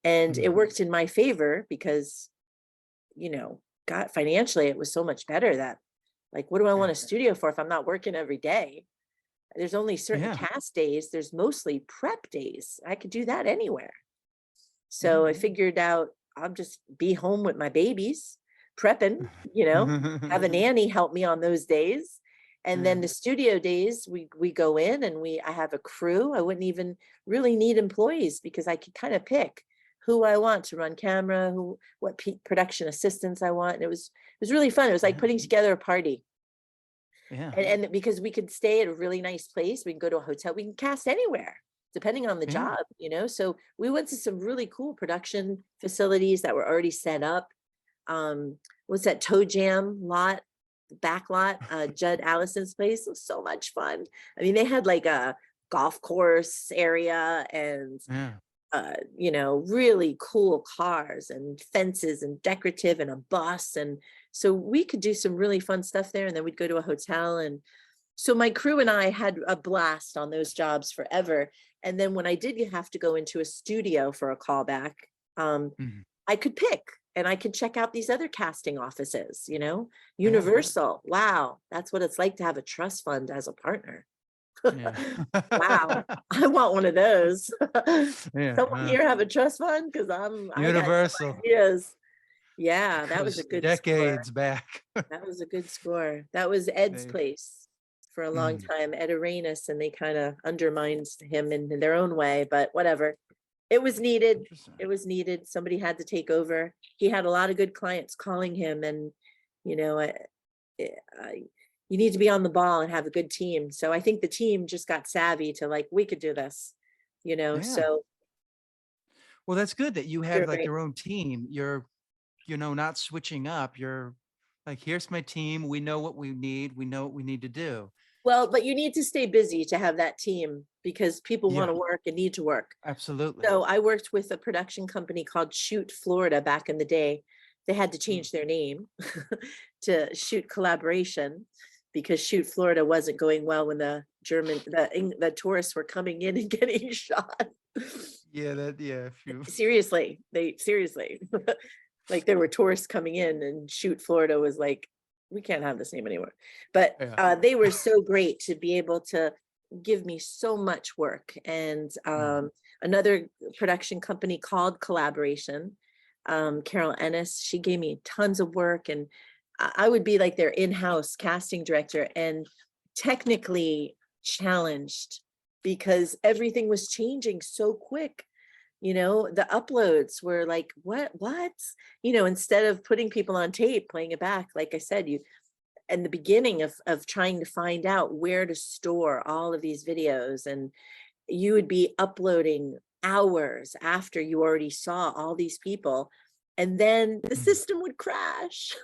And it Mm. worked in my favor because, God, financially, it was so much better that, like, what do I want Yeah. a studio for if I'm not working every day? There's only certain Yeah. cast days. There's mostly prep days. I could do that anywhere. Yeah. So I figured out I'll just be home with my babies, prepping, have a nanny help me on those days. And Yeah. then the studio days, we go in and I have a crew. I wouldn't even really need employees because I could kind of pick who I want to run camera, what production assistants I want. And it was really fun. It was like Yeah. putting together a party. Yeah. And because we could stay at a really nice place, we can go to a hotel, we can cast anywhere depending on the Yeah. job. So we went to some really cool production facilities that were already set up. What's that Toe Jam lot, the back lot, Judd Allison's place? It was so much fun. I mean, they had like a golf course area and Yeah. really cool cars and fences and decorative and a bus. And so we could do some really fun stuff there. And then we'd go to a hotel. And so my crew and I had a blast on those jobs forever. And then when I did have to go into a studio for a callback, Mhm. I could pick and I could check out these other casting offices. Yeah. Universal. Wow. That's what it's like to have a trust fund as a partner. Yeah. Wow, I want one of those. Yeah. Someone here have a trust fund? Because I got some Universal. ideas. Yeah, It that was goes a good score. decades back. That was a good score. That was Ed's They place for a long mm, time, Ed Arenas, and they kind of undermined him in their own way, but whatever. It was needed. interesting. It was needed. Somebody had to take over. He had a lot of good clients calling him, and you know, I, I, you need to be on the ball and have a good team. So I think the team just got savvy to like, we could do this. Yeah. So Well, that's good that you they're have like great. your own team. You're, not switching up. You're like, here's my team. We know what we need. We know what we need to do. Well, but you need to stay busy to have that team because people want Yeah, to work and need to work. absolutely. So I worked with a production company called Shoot Florida back in the day. They had to Mm. change their name to Shoot Collaboration because Shoot Florida wasn't going well when the tourists were coming in and getting shot. Yeah, yeah, if you Seriously, like there were tourists coming in and Shoot Florida was like, we can't have this name anymore. But yeah. they were so great to be able to give me so much work. And Mm. another production company called Collaboration, Carol Ennis, she gave me tons of work, and I would be like their in-house casting director and technically challenged because everything was changing so quick. The uploads were like, what? Instead of putting people on tape, playing it back, like I said, in the beginning of trying to find out where to store all of these videos, and you would be uploading hours after you already saw all these people, and then the Mm. system would crash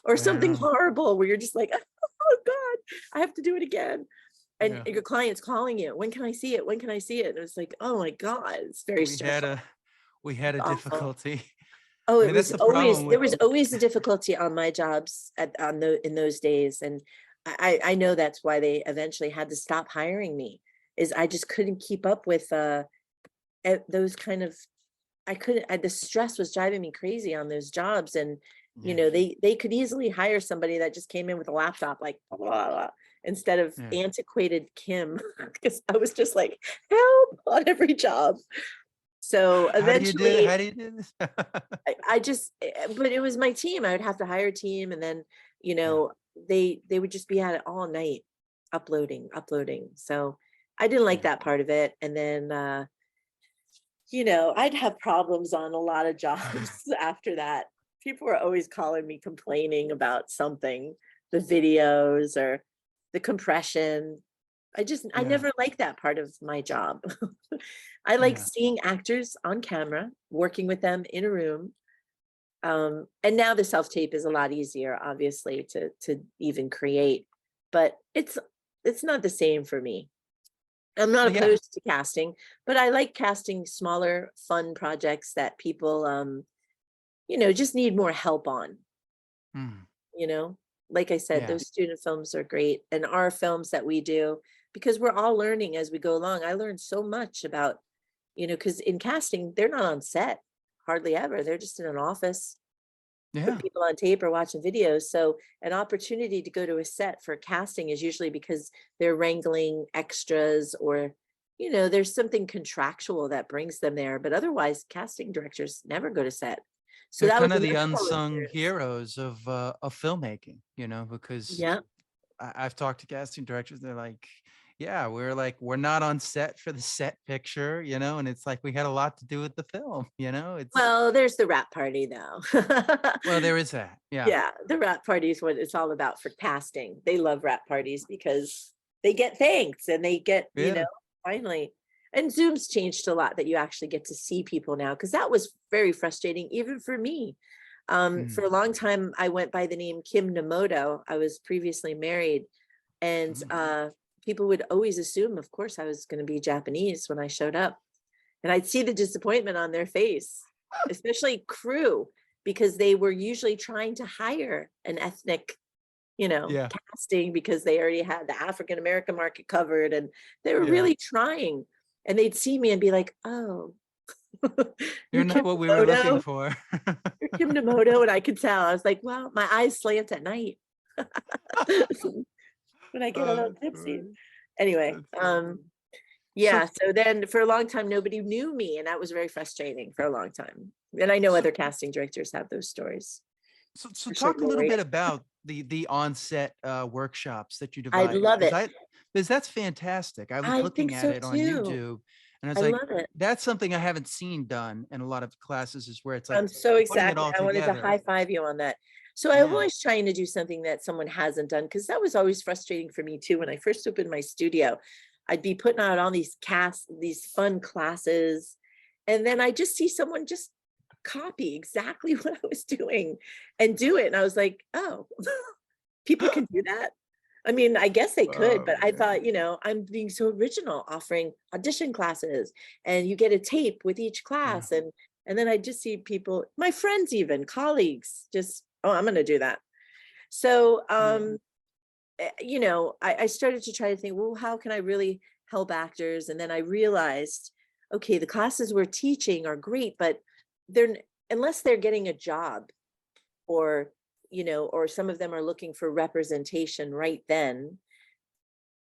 or something Yeah, horrible where you're just like, oh God, I have to do it again. And yeah. your client's calling you, when can I see it? When can I see it? And it's like, oh my God, it's very We had stressful. a we had It's a awful. difficulty. Oh, I it mean, that's was the always, problem there with was always a difficulty on my jobs in those days. And I know that's why they eventually had to stop hiring me, is I just couldn't keep up with those kind of, I couldn't, the stress was driving me crazy on those jobs. And, yeah, they could easily hire somebody that just came in with a laptop, like, blah, blah, blah, instead of yeah. antiquated Kim, because I was just like, help on every job. So How do you do eventually how do you do this? I just, but it was my team. I would have to hire a team, and then, you Yeah, know, they would just be at it all night, uploading. So I didn't like yeah. that part of it. And then, I'd have problems on a lot of jobs after that. People were always calling me complaining about something, the videos or the compression. I Yeah, never liked that part of my job. I like yeah. seeing actors on camera, working with them in a room. And now the self-tape is a lot easier, obviously, to even create, but it's not the same for me. I'm not Well, yeah. opposed to casting, but I like casting smaller, fun projects that people just need more help on, Mm. you know? Like I said, Yeah. those student films are great, and our films that we do, because we're all learning as we go along. I learned so much about, because in casting, they're not on set hardly ever. They're just in an office, put Yeah. people on tape or watching videos. So an opportunity to go to a set for casting is usually because they're wrangling extras, or, there's something contractual that brings them there. But otherwise, casting directors never go to set. So They're that was kind of the another whole unsung experience. heroes of filmmaking, because Yeah. I've talked to casting directors. They're like, yeah, we're not on set for the set picture, and it's like we had a lot to do with the film, it's Well, there's the wrap party though. well, there is that. Yeah. Yeah, the wrap party is what it's all about for casting. They love wrap parties because they get thanks and they get, Yeah. finally. And Zoom's changed a lot that you actually get to see people now, because that was very frustrating even for me. For Mm, a long time, I went by the name Kim Namoto. I was previously married, and mm. people would always assume, of course, I was going to be Japanese when I showed up. And I'd see the disappointment on their face, especially crew, because they were usually trying to hire an ethnic, Yeah. casting, because they already had the African American market covered, and they were Yeah. really trying. And they'd see me and be like, "Oh, You're you're not Kim what we were looking Namoto? for. You're Kim Namoto." And I could tell. I was like, "Well, my eyes slant at night when I get a Oh, little that's tipsy." funny. Anyway, That's so funny. So yeah, so then for a long time, nobody knew me, and that was very frustrating for a long time. And I know so other casting directors have those stories. so For sure, talk a little Lori. bit about the onset workshops that you I devise, love it. because that's fantastic. I was I think looking at so it on too. YouTube, and I I was like, love it. that's something I haven't seen done in a lot of classes, is where it's like I'm so putting it exactly. all I wanted to together. high five you on that. So I'm Yeah. always trying to do something that someone hasn't done, because that was always frustrating for me too. When I first opened my studio, I'd be putting out all these fun classes, and then I just see someone just copy exactly what I was doing and do it. And I was like, oh, people can do that. I mean, I guess they could, Oh but I man. thought, I'm being so original, offering audition classes, and you get a tape with each Yeah. class. And then I just see people, my friends, even colleagues, just, oh, I'm going to do that. So, Yeah. I started to try to think, well, how can I really help actors? And then I realized, okay, the classes we're teaching are great, but they're, unless they're getting a job, or, or some of them are looking for representation right then,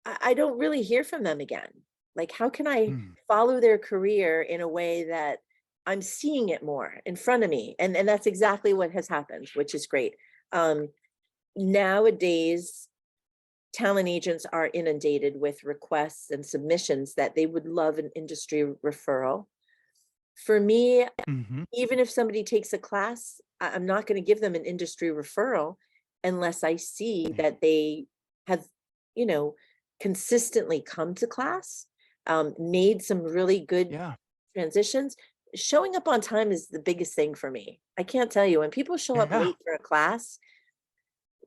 I don't really hear from them again. Like, how can I Mm. follow their career in a way that I'm seeing it more in front of me? And that's exactly what has happened, which is great. Um, Nowadays, talent agents are inundated with requests and submissions that they would love an industry referral. For me, Hmm. even if somebody takes a class, I'm not going to give them an industry referral unless I see Yeah. that they have, you know, consistently come to class, made some really good Yeah. transitions. Showing up on time is the biggest thing for me. I can't tell you, when people show up Yeah. late for a class,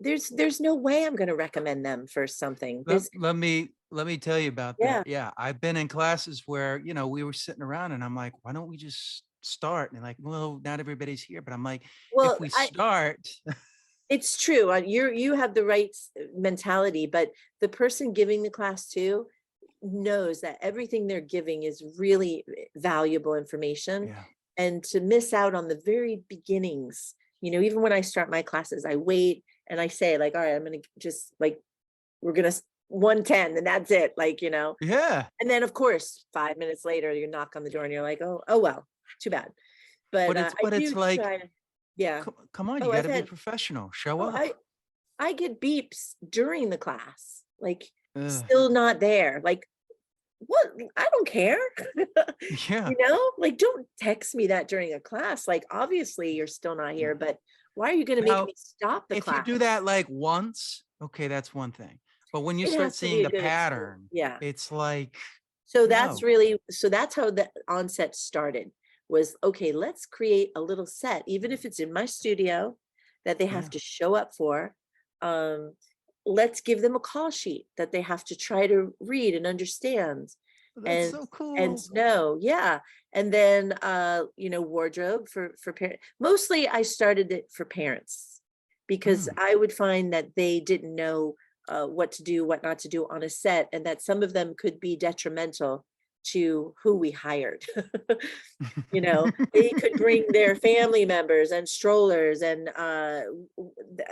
there's no way I'm going to recommend them for something. Let, There's let me tell you about that. Yeah. Yeah, I've been in classes where, we were sitting around and I'm like, why don't we just start? And they're like, well, not everybody's here. But I'm like, if Well, we I start, it's true. You have the right mentality, but the person giving the class too knows that everything they're giving is really valuable information. yeah, And to miss out on the very beginnings, even when I start my classes, I wait and I say, like, all right, I'm gonna just, like, we're gonna 110 and that's it, like, yeah. and then of course 5 minutes later you knock on the door and you're like, oh well, too bad. But I But it's do like, try to, yeah. come on, you Oh, got I've to be had professional. Show oh, up. I get beeps during the class, like, Ugh, still not there. Like, what? I don't care. yeah. Like, don't text me that during a class. Like, obviously you're still not here, Yeah. but why are you going to make Now, me stop the if you class? do that like once, okay, that's one thing. But when you It start has to be seeing a the good experience. pattern, Yeah. it's like, So no. that's how the onset started, was, okay, let's create a little set, even if it's in my studio, that they have Yeah. to show up for. Um, let's give them a call sheet that they have to try to read and understand. That's and so and cool. snow. Yeah. And then wardrobe for parents. Mostly I started it for parents because Mm. I would find that they didn't know what to do, what not to do on a set, and that some of them could be detrimental to who we hired. They could bring their family members and strollers, and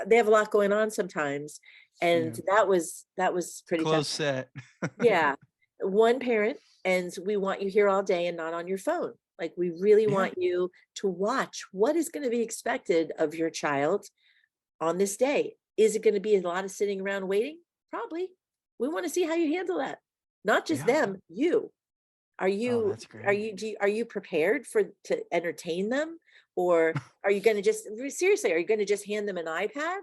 they have a lot going on sometimes. And Yeah. that was pretty tough. Close set. Yeah. One parent, and we want you here all day and not on your phone. Like, we really Yeah. want you to watch what is going to be expected of your child on this day. Is it going to be a lot of sitting around waiting? Probably. We want to see how you handle that. Not just Yeah. them, you. Are Oh, you that's are great. you do you, are you prepared to entertain them? Or are you going to just seriously, are you going to just hand them an iPad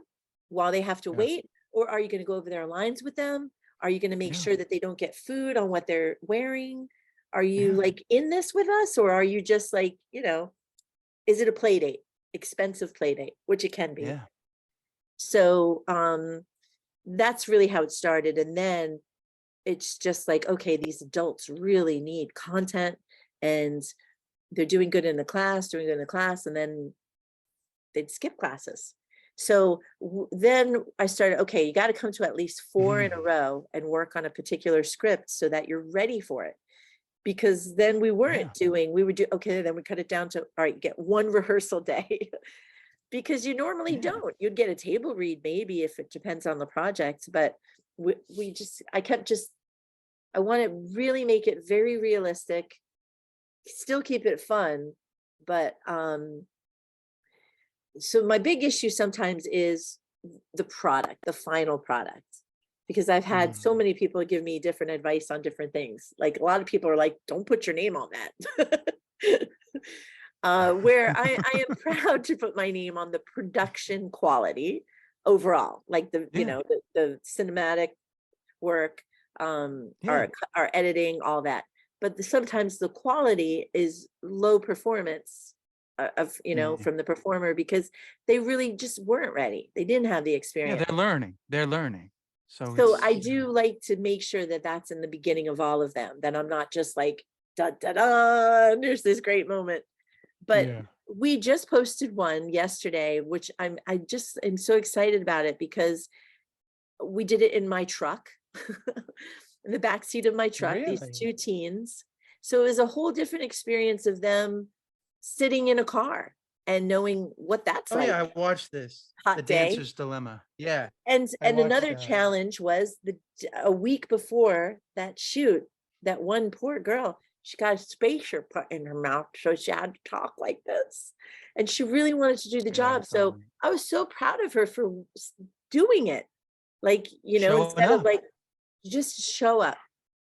while they have to Yeah. wait? Or are you going to go over their lines with them? Are you going to make Yeah. sure that they don't get food on what they're wearing? Are you Yeah. like in this with us, or are you just like, is it a play date? Expensive play date, which it can be. Yeah. So that's really how it started. And then it's just like, okay, these adults really need content, and they're doing good in the class, and then they'd skip classes. So then I started, okay, you got to come to at least 4 in a Mhm. row and work on a particular script so that you're ready for it. Because then we Yeah. weren't doing, we would do, okay, then we cut it down to, all right, get one rehearsal day. Because you normally Yeah. don't. You'd get a table read maybe if it depends on the project, but we just, I want to really make it very realistic, still keep it fun, but so my big issue sometimes is the product, the final product, because I've had so Mm. many people give me different advice on different things. Like, a lot of people are like, don't put your name on that. Where I am proud to put my name on the production quality overall, like Yeah. the cinematic work, Yeah. our editing, all that. But sometimes the quality is low performance of Yeah. from the performer, because they really just weren't ready. They didn't have the Yeah. experience. They're learning. They're learning. So So it's, I do like to make sure that that's in the beginning of all of them. That I'm not just like, da da da, and there's this great moment. But yeah. we just posted one yesterday, which I just am so excited about it, because we did it in my truck, in the back seat of my truck, these Really? two teens. So it was a whole different experience of them sitting in a car and knowing what that's Oh like. yeah, I watched this. The Hot day. Dancer's Dilemma. Yeah, I And watched another that. challenge was a week before that shoot, that one poor girl, she got a spacer put in her mouth, so she had to talk like this. And she really wanted to do the Yeah, job. it's So on. I was so proud of her for doing it. Like, Showing instead of up. like, just show up.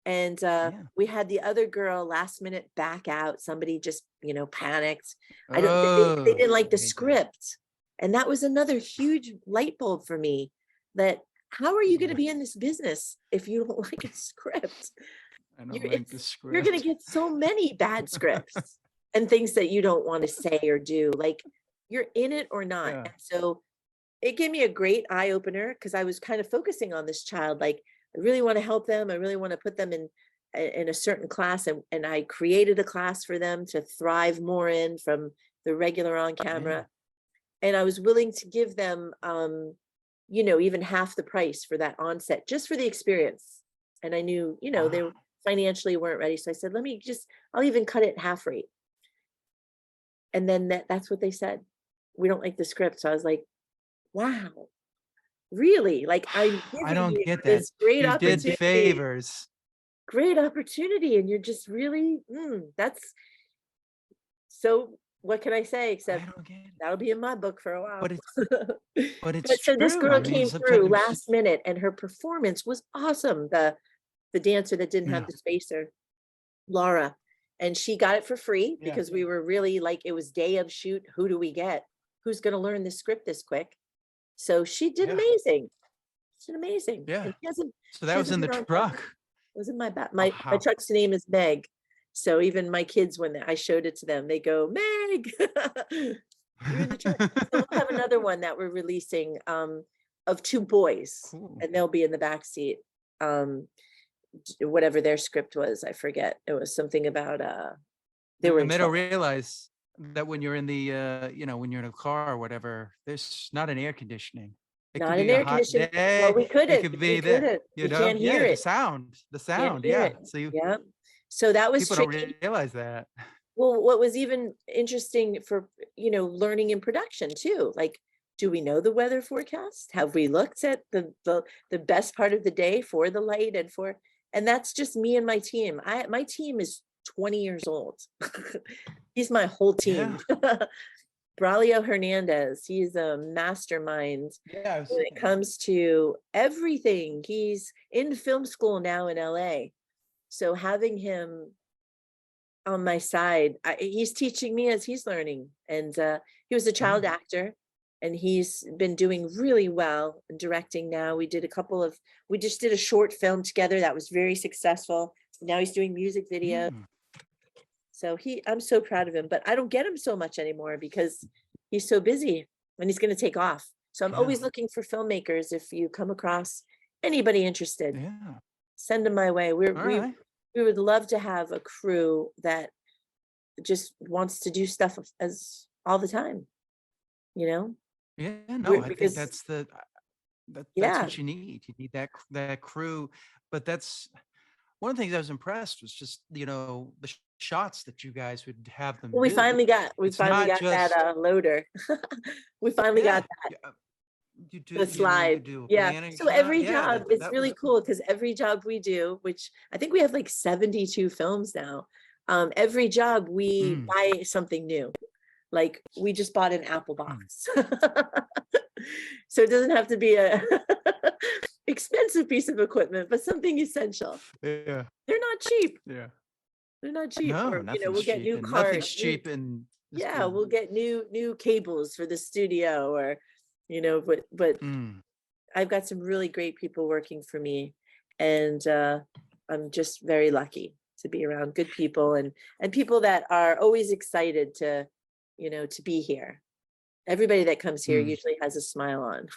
And Yeah. we had the other girl last minute back out. Somebody just, panicked. They Oh, didn't like I the hate that. script. And that was another huge light bulb for me, that how are you going to Yeah, be in this business if you don't like a script? I don't like the You're going to script. get so many bad scripts and things that you don't want to say or do. Like, you're in it or not. Yeah. And so it gave me a great eye opener, because I was kind of focusing on this child. Like, I really want to help them. I really want to put them in a certain class, and I created a class for them to thrive more in from the regular on Yeah. camera. And I was willing to give them even half the price for that onset, just for the experience. And I knew, they Wow. financially weren't ready. So I said, I'll even cut it half rate. And then that's what they said. We don't like the script. So I was like, wow, really? Like, I'm I giving don't you get that. this great You did opportunity, favors. and you're just really, that's so, what can I say I except don't get it. that'll be in my book for a while. But it's But so this true. I girl mean, came through sometimes last minute, and her performance was awesome. The dancer that didn't have yeah. the spacer, Laura, and she got it for free, Yeah. because we were really like, it was day of shoot. Who do we get? Who's going to learn the script this quick? So she did Yeah. amazing. She did amazing. Yeah. And she hasn't So she that was hasn't in the been on camera. truck. It was in my back. My Wow. truck's name is Meg. So even my kids, when I showed it to them, they go, Meg. You're in the truck. So we'll have another one that we're releasing, of two boys, Cool. and they'll be in the back seat. Um, whatever their script was, I forget. It was something about, they were And in they don't trouble. realize that when you're in the, when you're in a car or whatever, there's not an air conditioning. It could Not an be a air hot conditioning. Well, day. we It couldn't, could we be the, couldn't. We can't hear yeah, it. the Can't sound. hear Yeah. it. So you, Yeah. So that was people don't tricky. realize that. Well, what was even interesting for, learning in production too, like, do we know the weather forecast? Have we looked at the best part of the day for the light and that's just me and my team. My team is 20 years old. He's my whole team. Yeah. Braulio Hernandez, he's a mastermind Yeah. I was when it thinking that. comes to everything. He's in film school now in LA. So having him on my side, he's teaching me as he's learning. And he was a child Yeah. actor, and he's been doing really well in directing now. We just did a short film together that was very successful. Now he's doing music video. Mm, So I'm so proud of him, but I don't get him so much anymore because he's so busy and he's going to take off. So I'm yeah. always looking for filmmakers. If you come across anybody interested, Yeah. send them my way. All right. We would love to have a crew that just wants to do stuff as all the time, you know? Yeah. No, I think Because that's that's yeah. what you need. You need that crew. But that's one of the things I was impressed was just, the shots that you guys would have them Well, do. we It's finally not got that just, loader. We finally yeah, got that, yeah, the you slide. do a Yeah. planning So shot. every Yeah, job, it's that was really cool. cool because every job we do, which I think we have like 72 films now. Every job we Mm, buy something new. Like we just bought an Apple mm, box. So it doesn't have to be a expensive piece of equipment, but something essential. yeah, They're not cheap. yeah. They're not cheap. No, Or, nothing's we'll get cheap, new and cards. nothing's cheap in this Yeah, business. we'll get new cables for the studio or, but Mm, I've got some really great people working for me. And I'm just very lucky to be around good people and people that are always excited to be here. Everybody that comes here mm, usually has a smile on.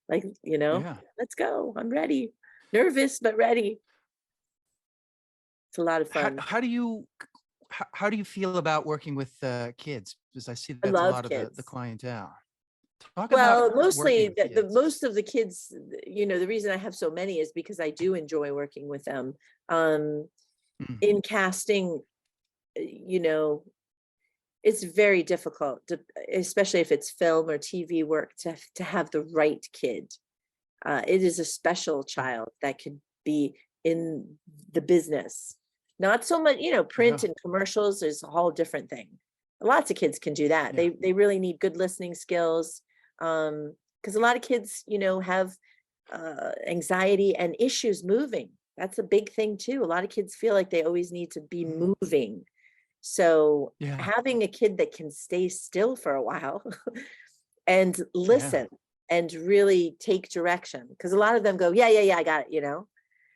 Like, yeah. let's go. I'm ready. Nervous, but ready. It's a lot of How fun. how do you how do you feel about working with kids? Because I see I that's a love lot of the kids. clientele. Talk about Well, working mostly with the kids. most of the kids, the reason I have so many is because I do enjoy working with them. Um, Mm, in casting, you know, it's very difficult to, especially if it's film or TV work, to have the right kid. It is a special mm, child that could be in the business. Not so much, print yeah, and commercials is a whole different thing. Lots of kids can do that. yeah, They really need good listening skills. Because a lot of kids, have anxiety and issues moving. That's a big thing too. A lot of kids feel like they always need to be mm, moving. So yeah, having a kid that can stay still for a while and yeah. listen and really take direction, because a lot of them go, yeah, yeah, yeah, I got it.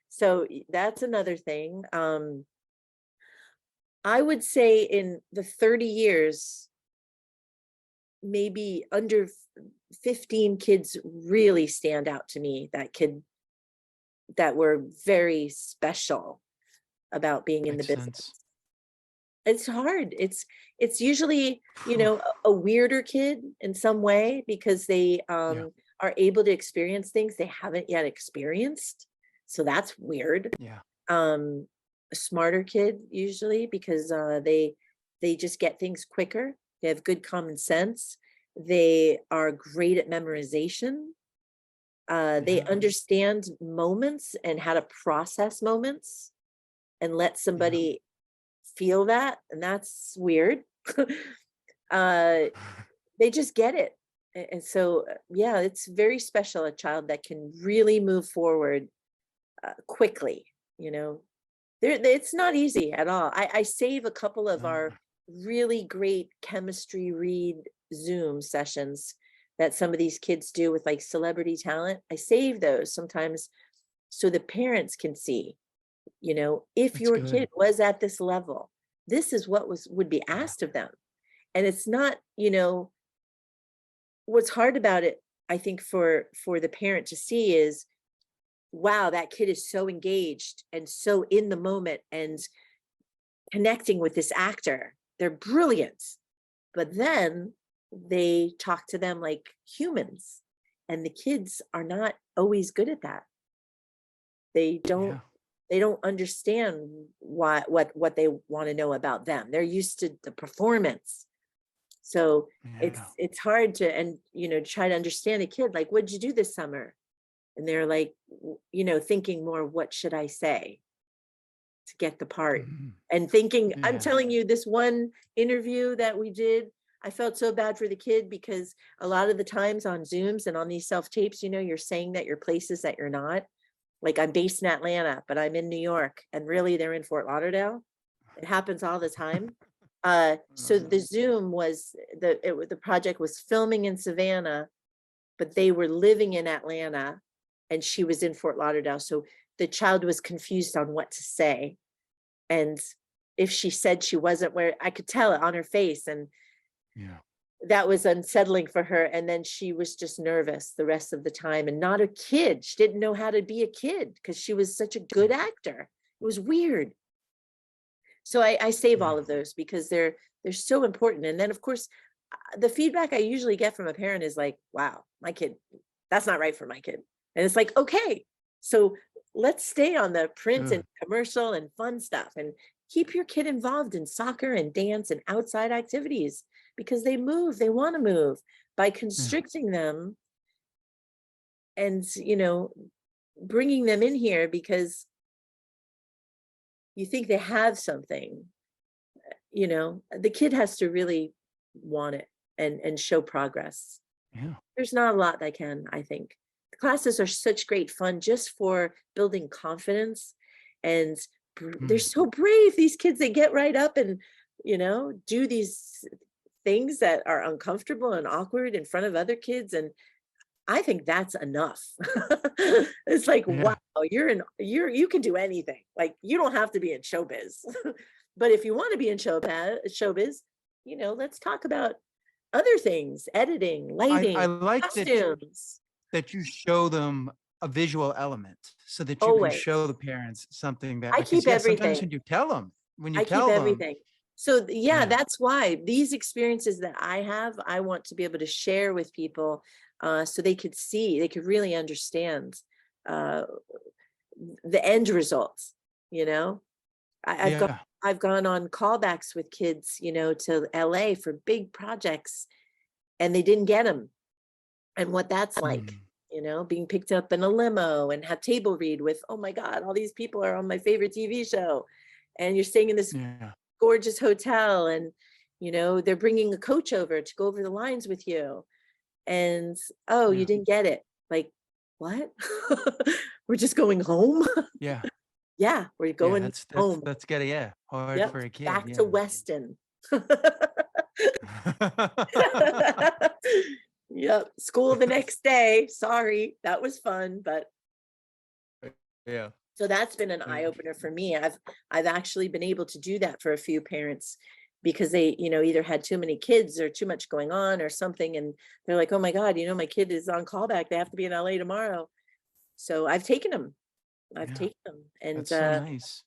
So that's another thing. I would say in the 30 years, maybe under 15 kids really stand out to me that were very special about being in the Makes business. sense. It's hard. It's usually, Phew, a weirder kid in some way because they yeah, are able to experience things they haven't yet experienced. So that's weird. yeah, A smarter kid usually because they just get things quicker. They have good common sense. They are great at memorization. They yeah, understand moments and how to process moments and let yeah. somebody feel that, and that's weird. uh they just get it. And so yeah, it's very special, a child that can really move forward quickly. you know it's not easy at all. I save a couple of Uh, our really great chemistry read Zoom sessions that some of these kids do with like celebrity talent. I save those sometimes so the parents can see, if that's your good. kid was at this level, this is what would be Yeah, asked of them. And it's not, what's hard about it, I think, for the parent to see is wow, that kid is so engaged and so in the moment and connecting with this actor. They're brilliant. But then they talk to them like humans, and the kids are not always good at that. They don't Yeah. they don't understand what they want to know about them. They're used to the performance. So Yeah. it's hard to, and try to understand a kid, like, what'd you do this summer? And they're like, thinking more, what should I say to get the part? Mhm. And thinking, I'm Yeah. telling you, this one interview that we did, I felt so bad for the kid, because a lot of the times on Zooms and on these self tapes, you're saying that you're places that you're not. Like, I'm based in Atlanta, but I'm in New York, and really they're in Fort Lauderdale. It happens all the time. So the Zoom was the project was filming in Savannah, but they were living in Atlanta, and she was in Fort Lauderdale. So the child was confused on what to say. And if she said she wasn't, where I could tell it on her face, and Yeah. that was unsettling for her. And then she was just nervous the rest of the time, and not a kid. She didn't know how to be a kid because she was such a good actor. It was weird. So I save Yeah. all of those because they're so important. And then, of course, the feedback I usually get from a parent is like, wow, my kid, that's not right for my kid. And it's like, okay, so let's stay on the print and Good. commercial and fun stuff, and keep your kid involved in soccer and dance and outside activities, because they move, they want to move. By Yeah. constricting them and, bringing them in here because you think they have something, the kid has to really want it and show progress. Yeah. There's not a lot that can, I think. The classes are such great fun just for building confidence, and they're Mm. so brave. These kids, they get right up and, do these things that are uncomfortable and awkward in front of other kids. And I think that's enough. It's like, wow, Yeah. you can do anything. Like, you don't have to be in showbiz. But if you want to be in showbiz, let's talk about other things, editing, I lighting, like costumes. that you show them a visual element so that you can show the Always. parents something that, I because keep yes, sometimes everything. when you tell them, I keep everything. So yeah, yeah, that's why these experiences that I have, I want to be able to share with people, so they could see, they could really understand uh, the end results. You know, I, I've gone, yeah, I've gone on callbacks with kids, to LA for big projects, and they didn't get them, and what that's like. mm, Being picked up in a limo and have table read with, oh my God, all these people are on my favorite TV show, and you're staying in this yeah, gorgeous hotel, and they're bringing a coach over to go over the lines with you, and oh, you yeah, didn't get it. Like, what? We're just going home. yeah, Yeah, we're yeah. going That's home. that's getting, yeah, hard Yep, for a kid. back to Yeah. Weston. Yep, school the next day. Sorry, that was fun, but Yeah. so that's been an Yeah. eye opener for me. I've actually been able to do that for a few parents, because they, either had too many kids or too much going on or something, and they're like, "Oh my God, my kid is on callback. They have to be in LA tomorrow." So I've taken them. I've Yeah. taken them, and That's so nice.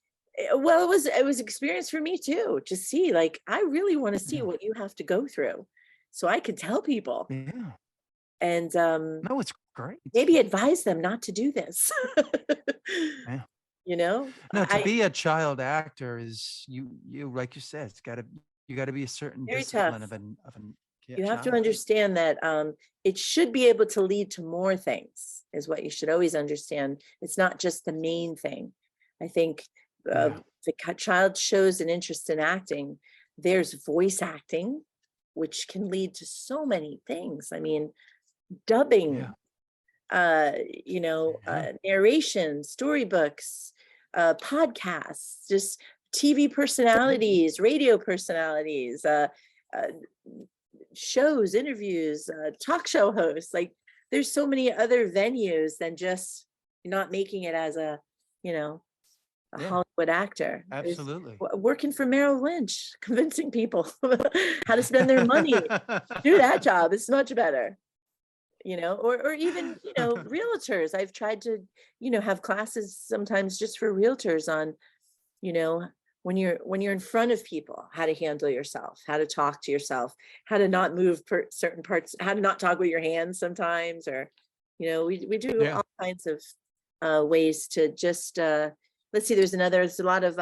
well, it was experience for me too, to see, like, I really want to see Yeah. what you have to go through, so I could tell people, Yeah. and No, it's great. maybe advise them not to do this. Yeah. You know, No, to I be a child actor is you like you said, you gotta be a certain very tough. discipline of an yeah, You have to child. understand that it should be able to lead to more things, is what you should always understand. It's not just the main thing. I think Yeah. the child shows an interest in acting. There's voice acting, which can lead to so many things. I mean, Yeah. dubbing, Yeah. narration, storybooks, podcasts, just TV personalities, radio personalities, uh, shows, interviews, talk show hosts. Like, there's so many other venues than just not making it as you know, a Yeah. Hollywood actor. There's Absolutely. working for Merrill Lynch, convincing people how to spend their money. Do that job. It's much better. or even, realtors. I've tried to, have classes sometimes just for realtors on, you know, when you're in front of people, how to handle yourself, how to talk to yourself, how to not move certain parts, how to not talk with your hands sometimes, or, we do Yeah. all kinds of ways to just let's see, there's a lot of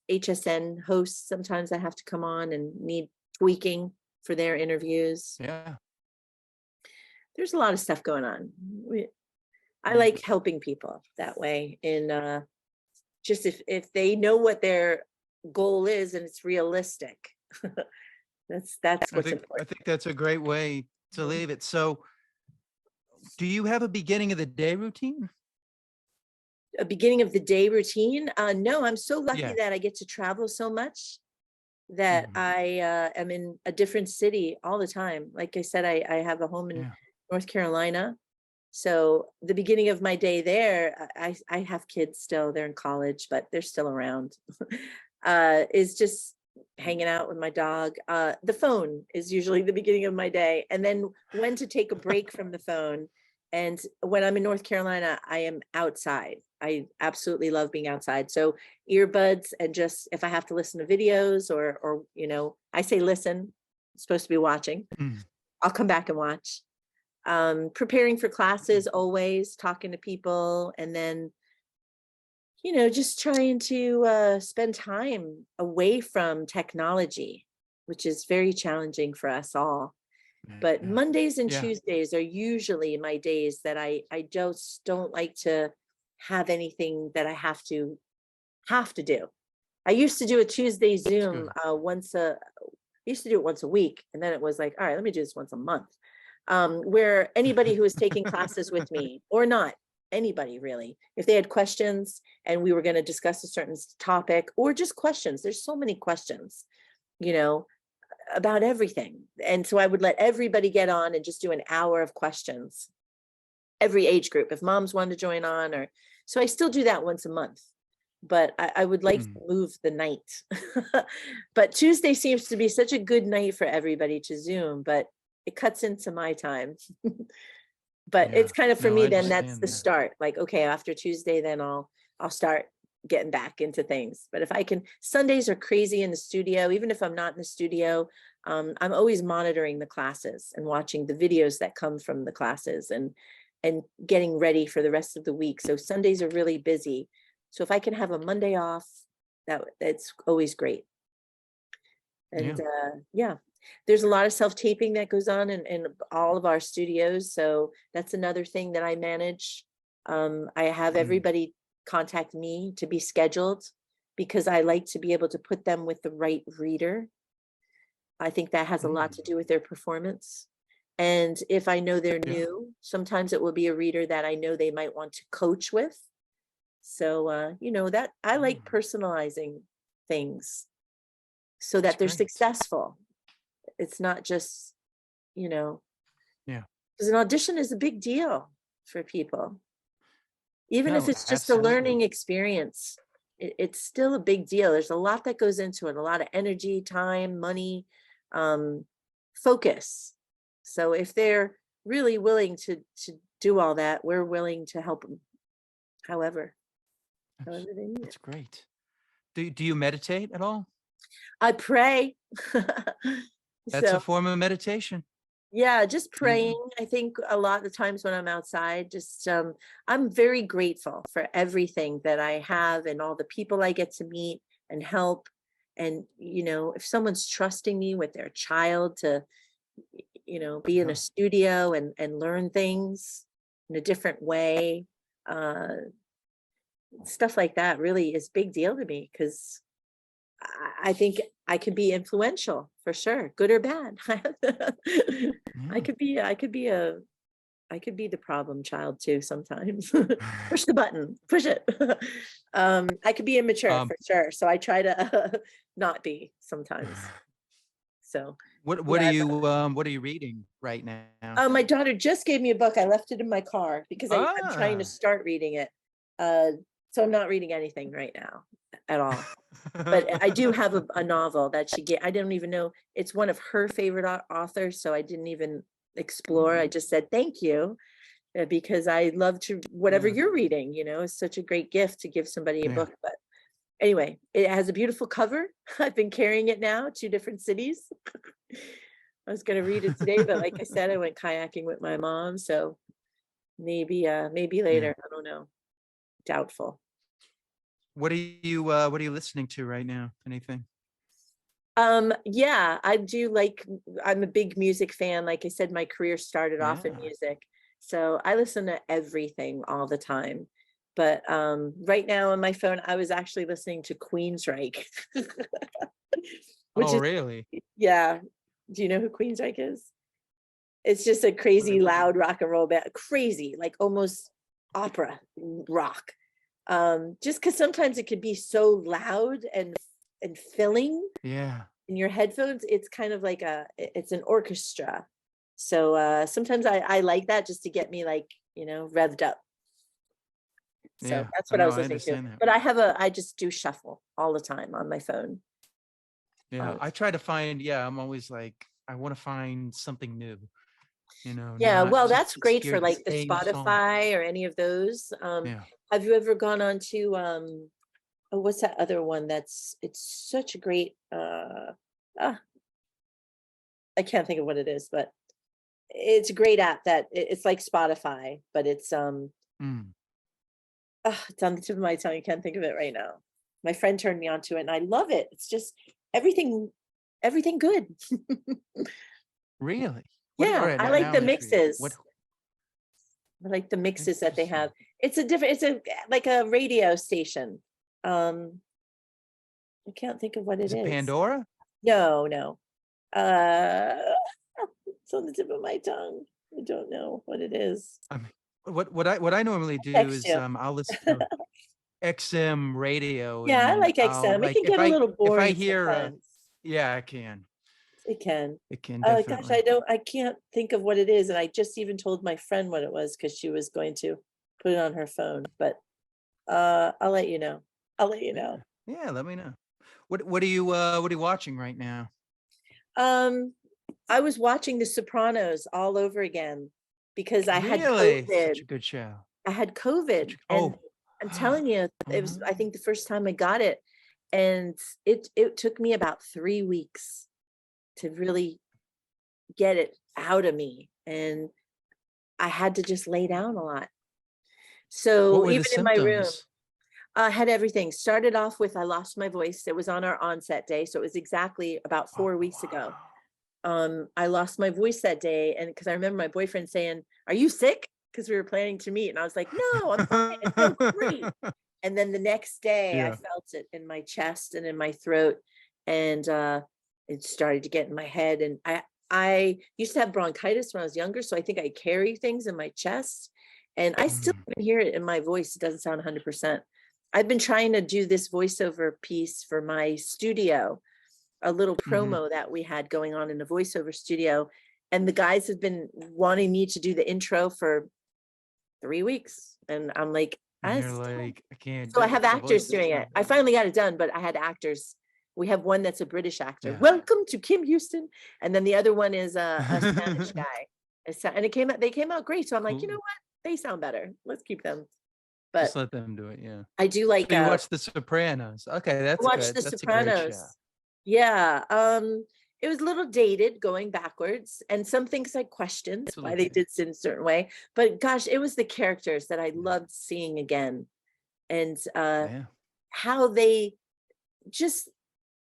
HSN hosts sometimes I have to come on and need tweaking for their interviews. Yeah. There's a lot of stuff going on. I Yeah. like helping people that way, and just if they know what their goal is and it's realistic. That's I what's think I important. think that's a great way to Mhm. leave it. So, do you have a beginning of the day routine? A beginning of the day routine? No, I'm so lucky Yeah. that I get to travel so much that Mhm. I am in a different city all the time. Like I said, I have a home in Yeah. North Carolina. So the beginning of my day there, I have kids still, they're in college, but they're still around. Is just hanging out with my dog. The phone is usually the beginning of my day, and then when to take a break from the phone. And when I'm in North Carolina, I am outside. I absolutely love being outside. So earbuds, and just if I have to listen to videos, or I say listen, I'm supposed to be watching. Mm. I'll come back and watch. Preparing for classes, always talking to people, and then just trying to spend time away from technology, which is very challenging for us all. But Yeah. Mondays and Yeah. Tuesdays are usually my days that I just don't like to have anything that I have to do. I used to do a Tuesday That's Zoom good. I used to do it once a week, and then it was like, all right, let me do this once a month. Where anybody who was taking classes with me, or not, anybody really, if they had questions and we were going to discuss a certain topic, or just questions, there's so many questions, you know, about everything. And so I would let everybody get on and just do an hour of questions, every age group, if moms wanted to join on, or so I still do that once a month. But I would like to Mm. move the night. But Tuesday seems to be such a good night for everybody to Zoom, but it cuts into my time. But Yeah. it's kind of, for No, I me, then that's understand the that. start. Like, okay, after Tuesday, then I'll start getting back into things. But if I can, Sundays are crazy in the studio. Even if I'm not in the studio, I'm always monitoring the classes and watching the videos that come from the classes, and getting ready for the rest of the week. So Sundays are really busy. So if I can have a Monday off, that's always great. And Yeah. yeah, there's a lot of self-taping that goes on in all of our studios. So that's another thing that I manage. I have Mm. everybody contact me to be scheduled, because I like to be able to put them with the right reader. I think that has a lot to Mm. do with their performance. And if I know they're Yeah. new, sometimes it will be a reader that I know they might want to coach with. So that I like Mm. personalizing things so That's that they're great. successful. It's not just, you know, Yeah. because an audition is a big deal for people. Even if No, it's just a absolutely. learning experience, it's still a big deal. There's a lot that goes into it, a lot of energy, time, money, um, focus. So if they're really willing to do all that, we're willing to help them however, That's however they need it. that's great. Do you meditate at all? I pray. That's a So form of meditation. yeah, just You praying. I think a lot of times when I'm outside, just I'm very grateful for everything that I have and all the people I get to meet and help. And if someone's trusting me with their child to, be in a yeah. studio and learn things in a different way, uh, stuff like that really is big deal to me, because I think I could be influential for sure, good or bad. I Yeah. could be I could be a I could be the problem child too sometimes. Push the button, push it. I could be immature Um, for sure. So I try to not be sometimes. So what yeah, what are you reading right now? my daughter just gave me a book. I left it in my car because I'm trying to Ah. start reading it. Uh, so I'm not reading anything right now at all. But I do have a novel that she get. I don't even know. It's one of her favorite authors, so I didn't even explore. I just said thank you, because I love to whatever Yeah. you're reading, it's such a great gift to give somebody a Yeah. book. But anyway, it has a beautiful cover. I've been carrying it now, 2 different cities. I was gonna read it today, but like I said, I went kayaking with my mom, so maybe Yeah. later. I don't know. Doubtful. What are you listening to right now? Anything? Yeah, I do like I'm a big music fan. Like I said, my career started off in Yeah. music. So I listen to everything all the time. But right now on my phone, I was actually listening to Queensryche, which Oh, is, really? yeah. Do you know who Queensryche is? It's just a What crazy is it? loud rock and roll band, crazy, like almost opera rock. Just because sometimes it could be so loud and filling Yeah. in your headphones. It's kind of like it's an orchestra. So sometimes I like that just to get me like, revved up. So Yeah. that's I what I know. was I listening to. understand that. But I just do shuffle all the time on my phone. Yeah. Um, I try to find, yeah, I'm always like, I want to find something new, yeah, not well, that's just great hear for the like the same song. Spotify or any of those. Yeah. Have you ever gone on to oh, what's that other one it's such a great ah, I can't think of what it is, but it's a great app that it's like Spotify, but Mm. it's on the tip of my tongue. I can't think of it right now. My friend turned me onto it and I love it. It's just everything, everything good. Really? All Yeah, right. I Now, like now the I'm intrigued. What? mixes. I like the mixes that they have. Interesting. It's a like a radio station. Um, I can't think of what it Is it is. Pandora? No, no. Uh, it's on the tip of my tongue. I don't know what it is. I mean, what I normally do Text is you. I'll listen to XM radio Yeah, I and like I'll XM. It like can get a little if I boring hear sometimes. yeah, I can. It can. It can Gosh, definitely. I can't think of what it is. And I just even told my friend what it was because she was going to put it on her phone. But I'll let you know. I'll let you Yeah. know. Yeah, let me know. What are you watching right now? Um, I was watching The Sopranos all over again because I had Really? Such COVID. a good show. I had COVID, and Oh. I'm telling you, it was, I Oh. think, the first time I got it, and it took me about 3 weeks to really get it out of me, and I had to just lay down a lot. What So were the even in my room, symptoms? I had everything. Started off with I lost my voice. It was on our onset day, so it was exactly about Oh, 4 weeks ago. wow. I lost my voice that day, and because I remember my boyfriend saying, "Are you sick?" Because we were planning to meet, and I was like, "No, I'm fine. I feel great." And then the next day, I Yeah. felt it in my chest and in my throat, and it started to get in my head. And I used to have bronchitis when I was younger, so I think I carry things in my chest, and I still Mm. can hear it in my voice. It doesn't sound 100%. I've been trying to do this voiceover piece for my studio, a little Mhm. promo that we had going on in the voiceover studio. And the guys have been wanting me to do the intro for 3 weeks. And I'm like, And I you're still, like, I can't so I do have it. The actors voice is doing too. it. I finally got it done, but I had actors. We have one that's a British actor. Yeah. Welcome to Kim Houston. And then the other one is a Spanish guy. And they came out great. So I'm like, you know Cool. what? They sound better. Let's keep them. Just But let them do it. Yeah. I do So like you watch The Sopranos. Okay, that's watch good. The That's a great show. Sopranos. Yeah. It was a little dated going backwards, and some things I questioned It's a why little they dated. did it in a certain way. But gosh, it was the characters that I Yeah. loved seeing again, and Yeah. how they just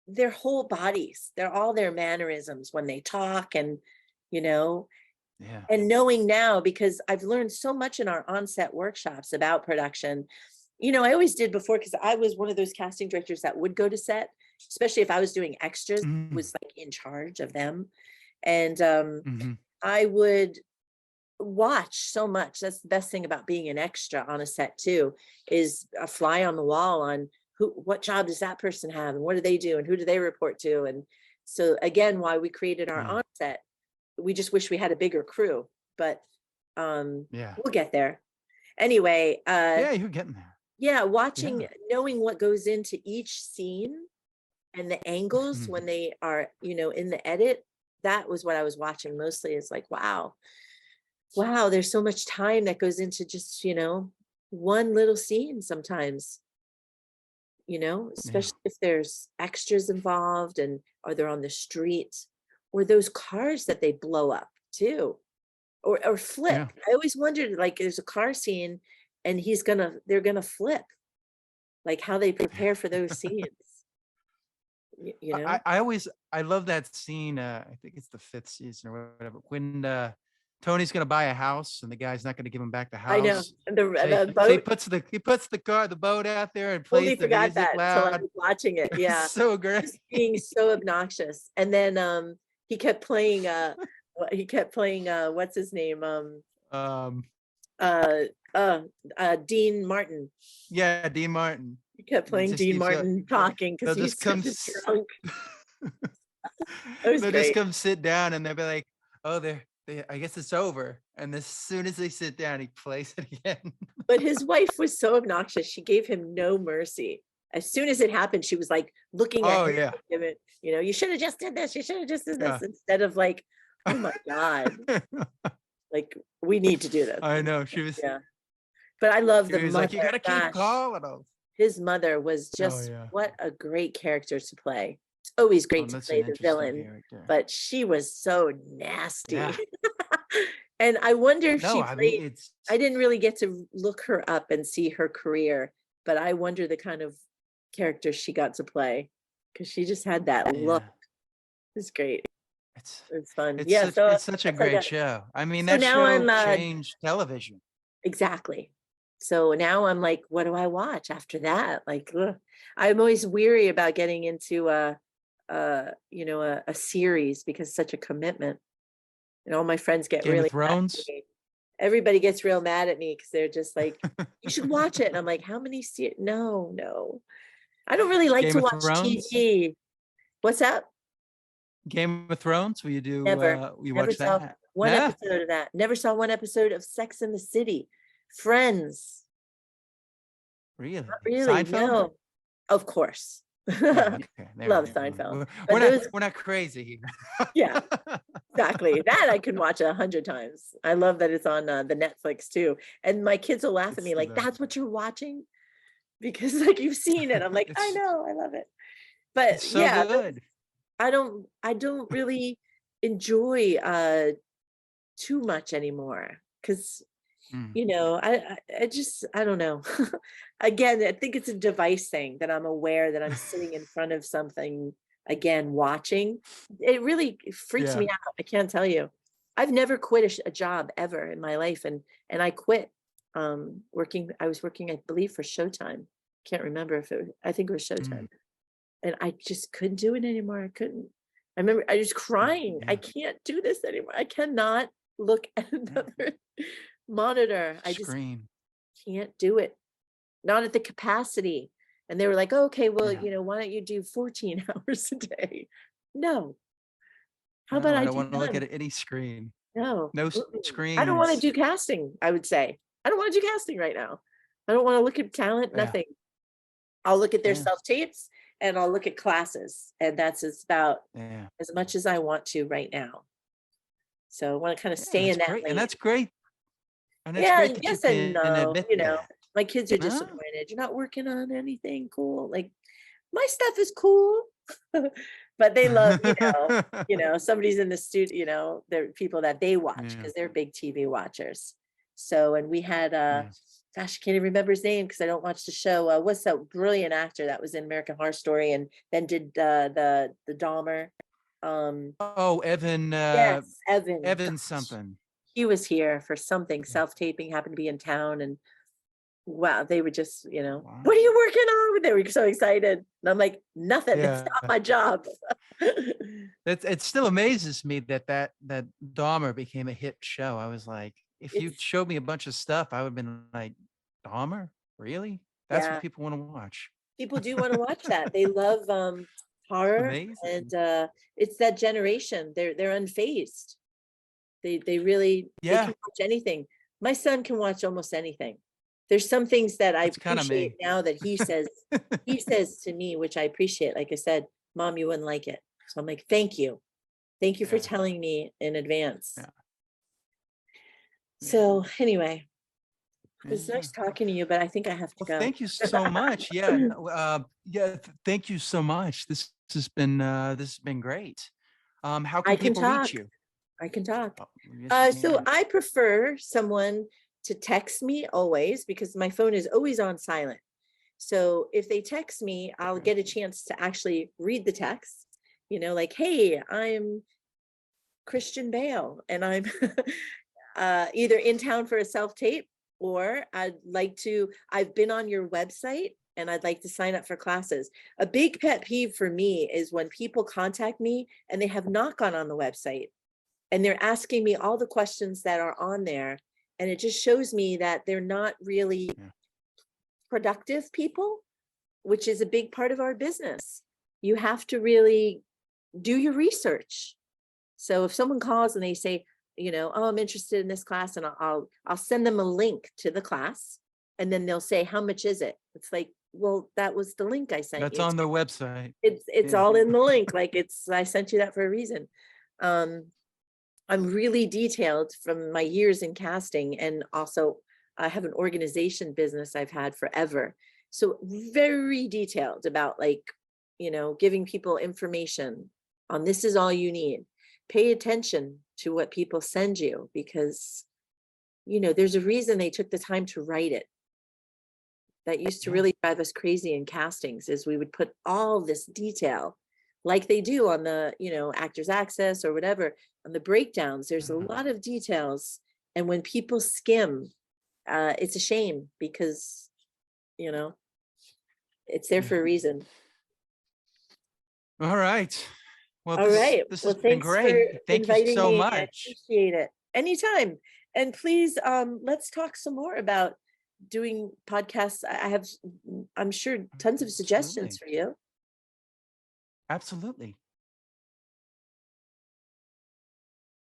their whole bodies, they're all their mannerisms when they talk, and you know, Yeah. and knowing now because I've learned so much in our onset workshops about production. I always did before because I was one of those casting directors that would go to set, especially if I was doing extras, Mm. was like in charge of them. And Mhm. I would watch so much. That's the best thing about being an extra on a set too, is a fly on the wall on what job does that person have and what do they do and who do they report to. And so again, why we created our Yeah. onset, we just wish we had a bigger crew, but Yeah. we'll get there. Anyway, Yeah, you're getting there. yeah, Yeah. knowing what goes into each scene and the angles Mhm. when they are, in the edit, that was what I was watching mostly. It's like, wow, there's so much time that goes into just, one little scene sometimes, Yeah. especially if there's extras involved and or they're on the street or those cars that they blow up too or flip. Yeah. I always wondered, like, there's a car scene and they're gonna flip, like how they prepare for those scenes, you know? I love that scene. I think it's the 5th season or whatever, when Tony's gonna buy a house and the guy's not gonna give him back the I know. house. And the So he boat, puts the boat out there and plays totally the forgot music that until I loud. was watching it. It's Yeah. so great. Just being so obnoxious. And then he kept playing what's his name? Um, Uh uh Dean Martin. yeah, Dean Martin. He kept And he playing just Dean keeps Martin talking because they'll he's just come such a s- drunk. It was they'll just great. come sit down and they'll be like, "Oh, I guess it's over." And as soon as they sit down, he plays it again. But his wife was so obnoxious. She gave him no mercy. As soon as it happened, she was like looking at Oh him, yeah. give it, you should have just did this. You should have just did Yeah. this instead of like, oh my God, like we need to do this. I know. She was Yeah. But I love she the was like, "You mother. gotta keep Gosh, calling them." his mother was Oh just yeah. what a great character to play. It's always Oh, great to that's an play the interesting villain, character. but she was so Yeah. nasty. And I wonder if No, she I mean played, it's I didn't really get to look her up and see her career, but I wonder the kind of character she got to play because she just had that look. yeah. It's great. It's It's fun. Yeah, so it's such a that's like great a show. I mean, so that now show I'm changed television. exactly. So now I'm like, what do I watch after that? Like, ugh. I'm always weary about getting into a series because it's such a commitment. And all my friends get Game of really mad at Thrones. me. Everybody gets real mad at me because they're just like, you should watch it. And I'm like, how many no, no. I don't really like Game to of watch Thrones. TV. What's up? Game of Thrones. Will Never, you never watch saw that? one Nah, episode of that. Never saw one episode of Sex in the City. Friends. really? Not really, Seinfeld? no. Of course. Oh, okay. There we Love go. Seinfeld. We're But not those, we're not crazy here. yeah, exactly. That I can watch 100 times. I love that it's on the Netflix too. And my kids will laugh at It's me the like, best. that's what you're watching? Because like you've seen it. I'm like, I It's know, I love it. it's But so yeah, good. I don't really enjoy too much anymore because Mm, I just I don't know. Again, I think it's a device thing that I'm aware that I'm sitting in front of something again watching. It really freaks yeah. me out. I can't tell you. I've never quit a job ever in my life, and I quit working. I was working, I believe, for Showtime. Can't remember if I think it was Mm, Showtime, and I just couldn't do it anymore. I couldn't. I remember I was crying. I yeah. can't do this anymore. I cannot look at Yeah. another monitor. I just Scream. can't do it. Not at the capacity. And they were like, "Oh, okay, well, Yeah. why don't you do 14 hours a day?" No. How about No, I I don't do want to look none? at any screen. No. No Mm-mm. I don't want to screens. do casting, I would say. I don't want to do casting right now. I don't want to look at talent, Yeah. nothing. I'll look at their Yeah. self-tapes and I'll look at classes. And that's about Yeah. as much as I want to right now. So I want to kind of Yeah. stay That's in that great. And lane. that's great. And it's Yeah, great that you yes and can no, admit that. my kids are Huh? disappointed. You're not working on anything cool. Like my stuff is cool. But they love, somebody's in the studio, they're people that they watch Yeah. because they're big TV watchers. So, and we had Yeah. gosh, I can't even remember his name because I don't watch the show. What's that brilliant actor that was in American Horror Story and then did the Dahmer? Um, Oh, Evan, yes, Evan. Evan Gosh, something. he was here for something Yeah. self-taping, happened to be in town, and wow, they were just, Wow. what are you working on? They were so excited. And I'm like, nothing, it's Yeah. not my job. It still amazes me that Dahmer became a hit show. I was like, if you It's showed me a bunch of stuff, I would have been like, Dahmer? Really? That's what yeah, people want to watch. people do want to watch that. They love horror and Amazing. it's that generation. They're unfazed. They really they Yeah, can watch anything. My son can watch almost anything. There's some things that I that's kind of appreciate me. now that he says to me, which I appreciate. Like I said, Mom, you wouldn't like it. So I'm like, thank you. Thank you for Yeah. telling me in advance. Yeah. Yeah. So anyway, it was Yeah. nice talking to you, but I think I have to Well, go. thank you so much. Yeah. No, yeah. Thank you so much. This has been great. How I can can people reach talk. you? I can talk. Oh, yes, you So can. I prefer someone to text me always because my phone is always on silent. So if they text me, I'll Okay. get a chance to actually read the text, like, hey, I'm Christian Bale and I'm either in town for a self tape or I've been on your website and I'd like to sign up for classes. A big pet peeve for me is when people contact me and they have not gone on the website and they're asking me all the questions that are on there. And it just shows me that they're not really Yeah. productive people, which is a big part of our business. You have to really do your research. So if someone calls and they say, oh, I'm interested in this class, and I'll send them a link to the class, and then they'll say, how much is it? It's like, well, that was the link I sent That's you. on the website. It's Yeah. all in the link. Like I sent you that for a reason. Um, I'm really detailed from my years in casting, and also I have an organization business I've had forever. So very detailed about giving people information on this is all you need. Pay attention to what people send you because there's a reason they took the time to write it. That used to Yeah. really drive us crazy in castings is we would put all this detail like they do on the, Actors Access or whatever, on the breakdowns. There's a lot of details. And when people skim, it's a shame because, it's there Yeah. for a reason. All right. Well, All right. this Well, has been thanks for great. Thank you inviting so me. I much. appreciate it. Anytime. And please, let's talk some more about doing podcasts. I have, I'm sure, tons of suggestions Absolutely. for you. Absolutely.